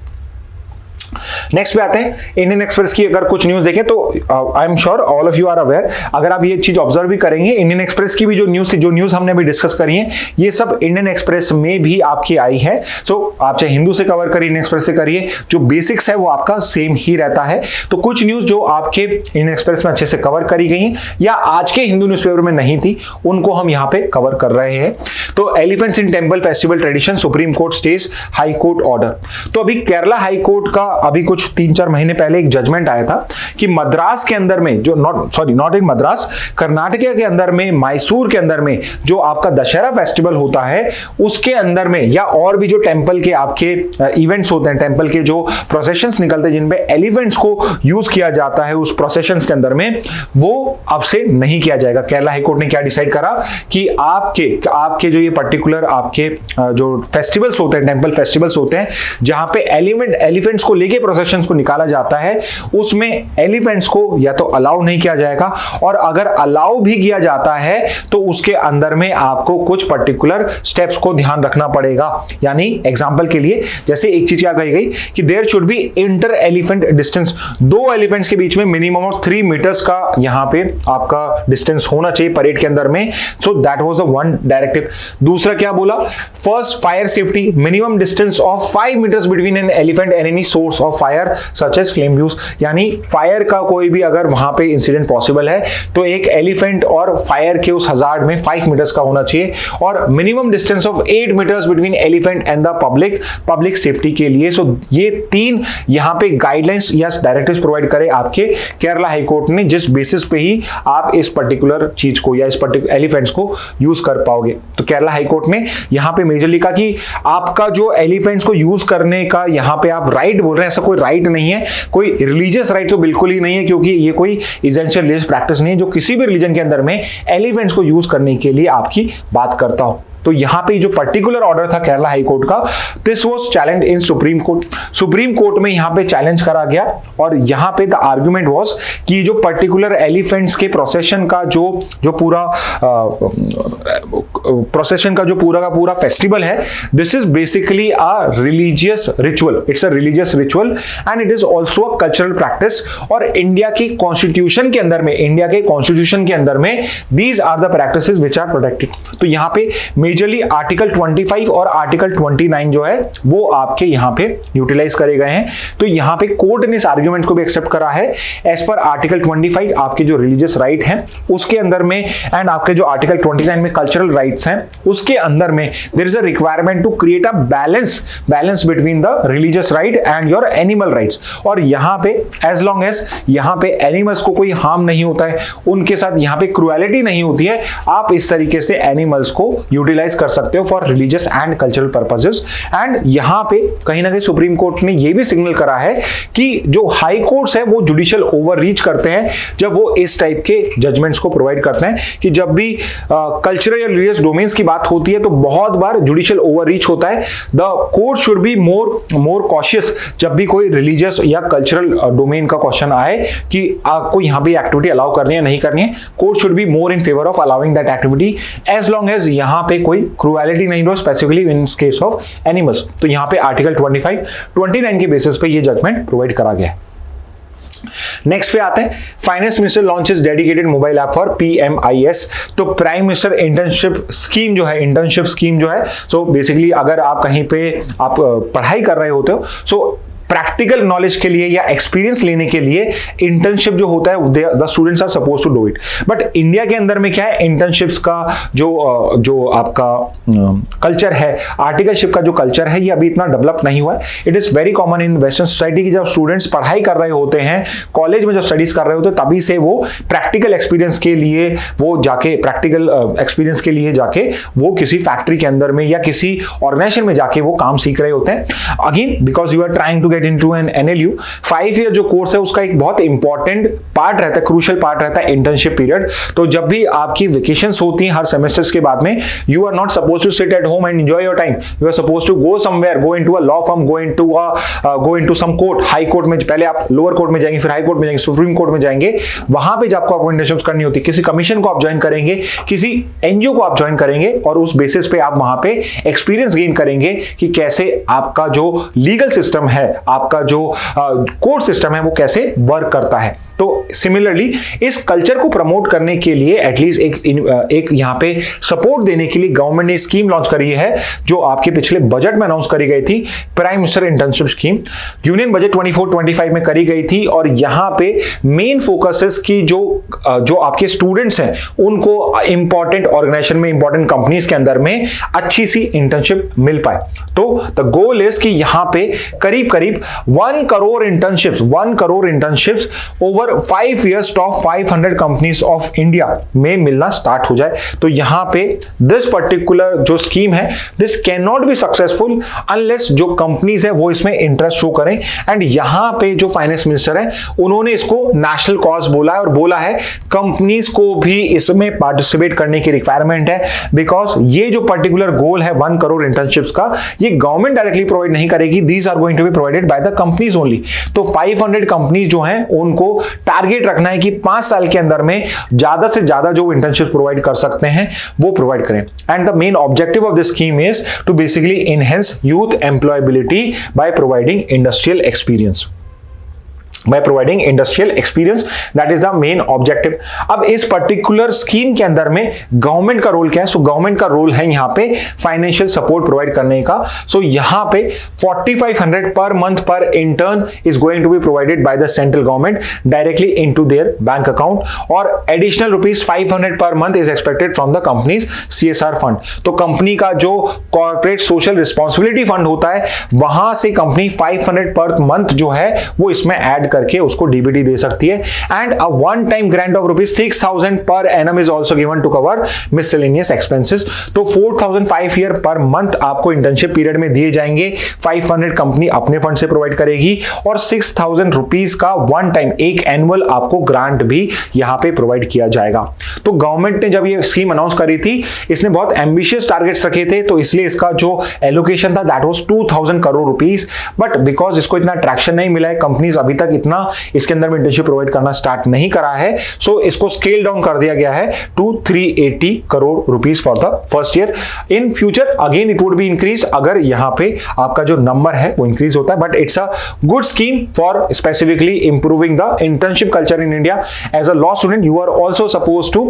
Next पे आते हैं इंडियन एक्सप्रेस की। अगर कुछ न्यूज देखें तो I am sure all of you are aware, अगर आप ये चीज ऑब्जर्व भी करेंगे, इंडियन एक्सप्रेस की भी जो न्यूज हमने अभी डिस्कस करी है, ये सब इंडियन एक्सप्रेस में भी आपकी आई है। तो आप चाहे हिंदू से कवर करिए, इंडियन एक्सप्रेस से करिए, जो बेसिक्स है वो आपका सेम ही रहता है। तो कुछ न्यूज जो आपके इंडियन एक्सप्रेस में अच्छे से कवर करी गई या आज के हिंदू न्यूज़पेपर में नहीं थी, उनको हम यहाँ पे कवर कर रहे हैं। तो elephants in temple festival tradition, supreme court stays high court order. तो अभी केरला हाई कोर्ट का अभी कुछ 3-4 महीने पहले एक जजमेंट आया था कि मद्रास के अंदर में जो नॉट इन मद्रास, कर्नाटक के अंदर में, मैसूर के अंदर में जो आपका दशहरा फेस्टिवल होता है, उसके अंदर में या और भी जो टेंपल के आपके इवेंट्स होते हैं, टेंपल के जो प्रोसेशंस निकलते हैं जिनपे एलिफेंट्स को यूज किया जाता है उस प्रोसेशंस के अंदर में, वो अब से नहीं किया जाएगा। केरला हाई कोर्ट ने क्या डिसाइड करा कि आपके जो ये पर्टिकुलर आपके जो फेस्टिवल्स होते हैं, टेंपल फेस्टिवल्स होते हैं, जहां पे एलिफेंट्स को लेके प्रोसेशंस को निकाला जाता है, उसमें एलिफेंट्स को या तो अलाउ नहीं किया जाएगा, और अगर अलाउ भी किया जाता है तो उसके अंदर में आपको कुछ पर्टिकुलर स्टेप्स को ध्यान रखना पड़ेगा। यानी एग्जांपल के लिए जैसे एक चीज क्या कही गई कि there should be inter elephant distance, 2 elephants के बीच में मिनिमम ऑफ 3 मीटर्स का यहां पे आपका डिस्टेंस होना चाहिए परेड के अंदर में। So that was the one directive. दूसरा क्या बोला, first fire safety, minimum distance of 5 metres between an elephant and any source of fire such as flame views. यानी फायर का कोई भी अगर वहां पे इंसिडेंट पॉसिबल है तो एक एलिफेंट और फायर के उस हजार्ड में 5 मीटर्स का होना चाहिए, और minimum distance of 8 metres between elephant and the public safety के लिए। सो ये 3 यहां पे गाइडलाइंस या डायरेक्टिव्स प्रोवाइड करे आपके केरला हाई कोर्ट ने, जिस बेसिस पे ही आप इस पर्टिकुलर चीज को या इस पर्टिकुलर एलिफेंट्स को यूज कर पाओगे। तो केरला हाई कोर्ट ने यहां पे मेजरली कहा कि आपका जो एलिफेंट्स को यूज करने का यहां पे आप राइट बोल रहे हैं, ऐसा कोई राइट नहीं है, कोई रिलीजियस राइट तो बिल्कुल ही नहीं है, क्योंकि ये कोई एसेंशियल रिलीजियस प्रैक्टिस नहीं है जो किसी भी रिलीजन के अंदर में एलिफेंट्स को यूज करने के लिए आपकी बात करता हूं। तो यहां पे जो पर्टिकुलर ऑर्डर था केरला हाई कोर्ट का, this was challenge in supreme court. Supreme court में यहां पे चैलेंज करा गया, और यहां पे द आर्गुमेंट वाज कि जो पर्टिकुलर एलिफेंट्स के प्रोसेशन का जो पूरा प्रोसेशन का जो पूरा का पूरा फेस्टिवल है, this is basically a religious ritual, it's a religious ritual and it is also a cultural practice. और इंडिया के कॉन्स्टिट्यूशन के अंदर में these are the practices which are protected. तो यहां पे मेजरली आर्टिकल 25 और आर्टिकल 29 जो है वो आपके यहां पे यूटिलाइज करे गए हैं। तो यहां पे कोर्ट ने इस आर्गुमेंट को भी एक्सेप्ट करा है। एज पर आर्टिकल 25 आपके जो रिलीजियस राइट हैं उसके अंदर में, एंड आपके जो आर्टिकल 29 में कल्चरल राइट्स हैं उसके अंदर में, there is a requirement to create a balance between the religious right and your animal rights. और यहां पे एज लॉन्ग एज यहां पे एनिमल्स को कोई हार्म नहीं होता है, उनके साथ यहां पे क्रुएलिटी नहीं होती है, आप इस तरीके से एनिमल्स को यूटिलाइज कर सकते हो for religious and cultural purposes. And यहां पे कहीं ना कहीं सुप्रीम कोर्ट ने यह भी सिग्नल करा है कि जो हाई कोर्ट्स है वो जुडिशियल ओवररीच करते हैं जब वो इस टाइप के जजमेंट्स को प्रोवाइड करते हैं, कि जब भी कल्चरल या रिलीजियस डोमेन्स की बात होती है तो बहुत बार जुडिशियल ओवररीच होता है। The court should be more cautious जब भी कोई रिलीजियस या कल्चरल डोमेन का क्वेश्चन आए कि आपको यहां पे एक्टिविटी अलाउ करनी है नहीं करनी है, court should be more in favour of allowing that activity as long as यहां पे कोई क्रुएलिटी नहीं हो, specifically in case of animals. तो यहां पे आर्टिकल 25, 29 के बेसिस पे ये जजमेंट प्रोवाइड करा गया है। नेक्स्ट पे आते हैं, finance minister launches dedicated mobile app for PMIS। तो प्राइम मिनिस्टर इंटर्नशिप स्कीम जो है, सो बेसिकली अगर आप कहीं पे आप पढ़ाई कर रहे होते हो, सो प्रैक्टिकल नॉलेज के लिए या एक्सपीरियंस लेने के लिए इंटर्नशिप जो होता है the students are suppose to do it. But India के अंदर में क्या है, इंटर्नशिप्स का जो आपका कल्चर है, आर्टिकलशिप का जो कल्चर है, ये अभी इतना डेवलप नहीं हुआ है। It is very common in western society की जब स्टूडेंट्स पढ़ाई कर रहे होते हैं, कॉलेज में जब स्टडीज कर रहे होते हैं, तभी से वो प्रैक्टिकल एक्सपीरियंस के लिए जाके वो किसी फैक्ट्री के अंदर में या किसी ऑर्गेनाइजेशन में जाके वो काम सीख रहे होते हैं। Again because you are trying to get into an NLU, 5 year जो कोर्स है उसका एक बहुत इंपॉर्टेंट पार्ट रहता है, क्रूशियल पार्ट रहता है इंटर्नशिप पीरियड। तो जब भी आपकी वेकेशंस होती हैं हर सेमेस्टर्स के बाद में, you are not suppose to sit at home and enjoy your time, you are suppose to go somewhere, go into a law firm, go into some court, high court में पहले आप लोअर कोर्ट में जाएंगे, फिर हाई कोर्ट में जाएंगे, सुप्रीम कोर्ट में जाएंगे। वहां पे जब आपको इंटर्नशिप करनी होती है, किसी कमीशन को आप ज्वाइन करेंगे, किसी NGO को आप ज्वाइन करेंगे, और उस बेसिस पे आप वहां पे एक्सपीरियंस गेन करेंगे कि कैसे आपका जो लीगल सिस्टम है आपका जो कोर्ट सिस्टम है वो कैसे वर्क करता है। तो सिमिलरली इस कल्चर को प्रमोट करने के लिए एटलीस्ट एक यहाँ पे सपोर्ट देने के लिए गवर्नमेंट ने स्कीम लॉन्च करी है जो आपके पिछले बजट में अनाउंस करी गई थी, prime minister internship scheme union budget 24-25 में करी गई थी। और यहाँ पे मेन फोकस की जो आपके स्टूडेंट्स हैं उनको इंपॉर्टेंट ऑर्गेनाइजेशन में, इंपॉर्टेंट कंपनीज के अंदर में अच्छी सी इंटर्नशिप मिल पाए। तो द गोल इज कि यहाँ पे करीब करीब 1 crore internships over 5 years top 500 companies of India में मिलना स्टार्ट हो जाए। तो यहां पे दिस पर्टिकुलर जो स्कीम है this can not be successful unless जो कंपनीज है वो इसमें इंटरेस्ट शो करें। एंड यहां पे जो फाइनेंस मिनिस्टर है उन्होंने इसको नेशनल कॉज बोला है और बोला है कंपनीज को भी इसमें पार्टिसिपेट करने की रिक्वायरमेंट है, बिकॉज ये जो पर्टिकुलर गोल है 1 करोड़ इंटर्नशिप्स का ये गवर्नमेंट डायरेक्टली प्रोवाइड नहीं करेगी, these are going to be provided by the companies only. तो 500 कंपनीज जो हैं उनको टारगेट रखना है कि 5 साल के अंदर में ज्यादा से ज्यादा जो इंटर्नशिप प्रोवाइड कर सकते हैं वो प्रोवाइड करें। And the main objective of this scheme is to basically enhance youth employability by providing industrial experience. That is the main objective. अब इस पर्टिकुलर स्कीम के अंदर में गवर्नमेंट का रोल क्या है? सो गवर्नमेंट का रोल है यहाँ पे फाइनेंशियल सपोर्ट प्रोवाइड करने का। सो यहाँ पे 4500 per month per intern is going to be provided by the central government directly into their bank account और additional ₹500 per month is expected from the companies CSR fund. तो कंपनी का जो कॉर्पोरेट सोशल रिस्पॉन्सिबिलिटी फंड होता है वहां से कंपनी 500 पर मंथ जो है वो इसमें ऐड करके उसको डीबीटी दे सकती है। And a one time grant of ₹6,000 per annum is also given to cover miscellaneous expenses. तो 4,000 5 ईयर पर मंथ आपको इंटर्नशिप पीरियड में दिए जाएंगे। 500 कंपनी अपने फंड से प्रोवाइड करेगी और ₹6,000 का वन टाइम एक एनुअल आपको ग्रांट भी यहां पे प्रोवाइड किया जाएगा। तो गवर्नमेंट ने जब ये स्कीम अनाउंस करी थी इसने बहुत एम्बिशियस टारगेट्स रखे थे, तो इसलिए इसका जो एलोकेशन था that was 2,000 crore rupees. But because इसको इतना ट्रैक्शन नहीं मिला है, कंपनीज अभी तक इतना इसके अंदर में इंटर्नशिप प्रोवाइड करना स्टार्ट नहीं करा है, सो इसको स्केल डाउन कर दिया गया है to 380 crore rupees for the first year. In future again it would be increase अगर यहां पे आपका जो नंबर है वो इंक्रीज होता है। But it's a good scheme for specifically improving the internship culture in India. As a law student you are also suppose to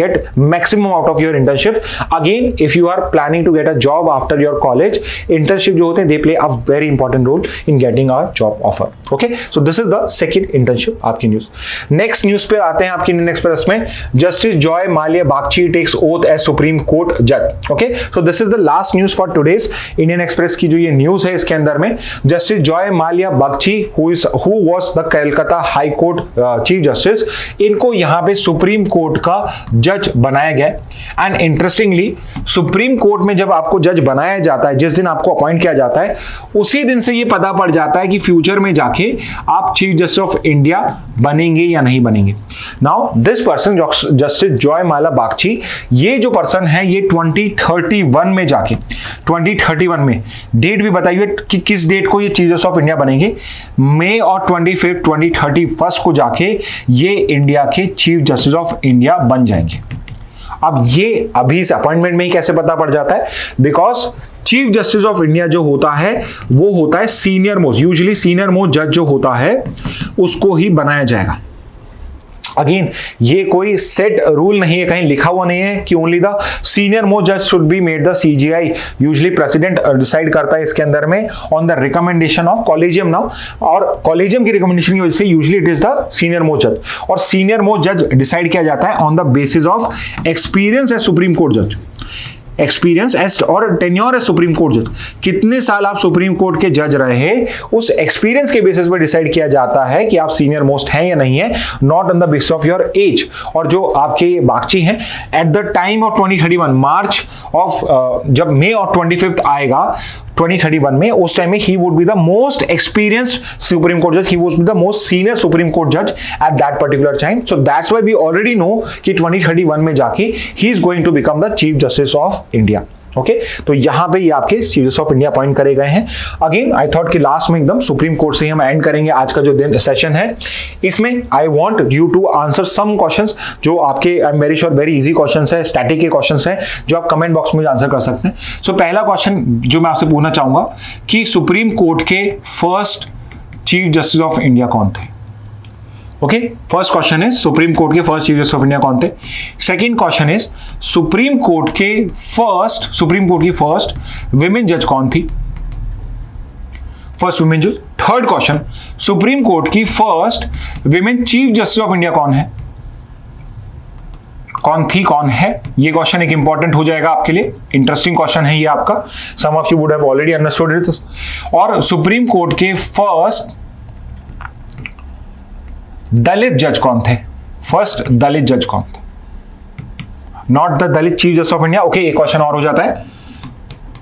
get maximum out of your internship. Again, if you are planning to get a job after your college, internship जो होते हैं they play a very important role in getting a job offer. Okay, so this is the second internship आपकी न्यूज। नेक्स्ट न्यूज पे आते हैं आपकी इंडियन एक्सप्रेस में। Justice Joymalya Bagchi takes oath as supreme court जज। Okay, so this is the last news for today's Indian Express की जो ये न्यूज है इसके अंदर में justice Joymalya Bagchi who was the Calcutta high court chief justice, इनको यहाँ पे सुप्रीम कोर्ट का जज बनाया गया। एंड इंटरेस्टिंगली सुप्रीम कोर्ट में जब आपको जज बनाया जाता है, जिस दिन आपको अपॉइंट किया जाता है उसी दिन से ये पता पड़ जाता है कि फ्यूचर में जाके आप चीफ जस्टिस ऑफ इंडिया बनेंगे या नहीं बनेंगे। Now this person justice Joymalya Bagchi, ये जो पर्सन है ये 2031 में जाके 2031 में डेट भी बताइए कि किस डेट को ये चीफ जस्टिस ऑफ इंडिया बनेंगे। मई और 25 2031 को जाके ये इंडिया के चीफ जस्टिस ऑफ इंडिया बन जाएंगे। अब ये अभी से अपॉइंटमेंट में ही कैसे पता पड़ जाता है? Because chief justice of India जो होता है वो होता है senior most, usually senior most जज जो होता है उसको ही बनाया जाएगा। अगेन ये कोई सेट रूल नहीं है, कहीं लिखा हुआ नहीं है कि ओनली द सीनियर मोस्ट जज should be made the CJI। Usually president decide करता है इसके अंदर में on the recommendation of collegium now, और कॉलेजियम की रिकमेंडेशन की वजह से usually it is the senior most जज, और सीनियर मोस्ट जज डिसाइड किया जाता है on the basis of experience as supreme court जज, एक्सपीरियंस एज और टेन्योर एज सुप्रीम कोर्ट जज। कितने साल आप सुप्रीम कोर्ट के जज रहे उस एक्सपीरियंस के बेसिस पर डिसाइड किया जाता है कि आप सीनियर मोस्ट हैं या नहीं है, not on the basis of your age. और जो आपके बागची हैं at the time of 2031 March of जब मई और 25 आएगा 2031 में, उस टाइम में he would be the most experienced supreme court जज, he would be the most senior supreme court जज at that particular time. So that's why we already know कि 2031 में जाके he is going to become the chief justice of India. Okay तो यहां पे ये आपके chief justice of India appoint करे गए हैं। अगेन आई थॉट कि लास्ट में एकदम सुप्रीम कोर्ट से ही हम एंड करेंगे आज का जो दिन सेशन है। इसमें I want you to answer some questions जो आपके I am very sure very easy questions है, स्टैटिक के क्वेश्चंस हैं जो आप कमेंट बॉक्स में आंसर कर सकते हैं। सो पहला क्वेश्चन जो मैं आपसे पूछना चाहूंगा कि सुप्रीम कोर्ट के first chief justice of India कौन थे? ओके फर्स्ट क्वेश्चन है सुप्रीम कोर्ट के first chief justice of India कौन थे। Second question is supreme court की फर्स्ट विमेन जज कौन थी? फर्स्ट विमेन जज। थर्ड क्वेश्चन सुप्रीम कोर्ट की first women chief justice of India कौन है? कौन थी, कौन है? ये क्वेश्चन एक इंपॉर्टेंट हो जाएगा आपके लिए, इंटरेस्टिंग क्वेश्चन है ये आपका। Some of you would have already understood it. और सुप्रीम कोर्ट के फर्स्ट दलित जज कौन थे? फर्स्ट दलित जज कौन थे? Not the Dalit chief justice of India. Okay एक क्वेश्चन और हो जाता है,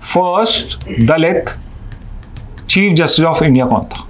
first Dalit chief justice of India कौन था?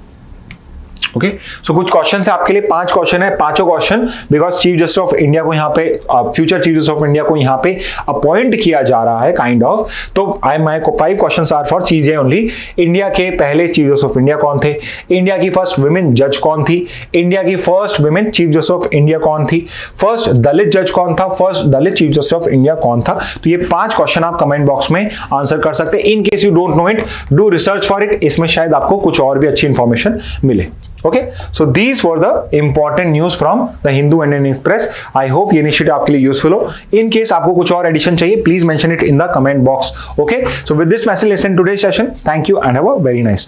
ओके सो कुछ क्वेश्चन है आपके लिए, 5 क्वेश्चन है, पांचों question because chief justice of India को यहाँ पे future chief justice of India को यहाँ पे अपॉइंट किया जा रहा है काइंड ऑफ। तो आई माई 5 क्वेश्चन आर फॉर चीजें ओनली। इंडिया के पहले चीफ जस्टिस ऑफ इंडिया कौन थे? इंडिया की फर्स्ट वुमेन जज कौन थी? इंडिया की first women chief justice of India कौन थी? फर्स्ट दलित जज कौन था? First Dalit chief justice of India कौन था? तो ये 5 क्वेश्चन आप कमेंट बॉक्स में आंसर कर सकते हैं। In case you don't know it, do research for it, इसमें शायद आपको कुछ और भी अच्छी इंफॉर्मेशन मिले। Okay, so these were the important news from the Hindu Indian Express. I hope ये इनिशिएटिव आपके लिए यूजफुल हो। In case आपको कुछ और एडिशन चाहिए, please mention it in the comment box. Okay, so with this message, let's end today's session. Thank you and have a very nice day.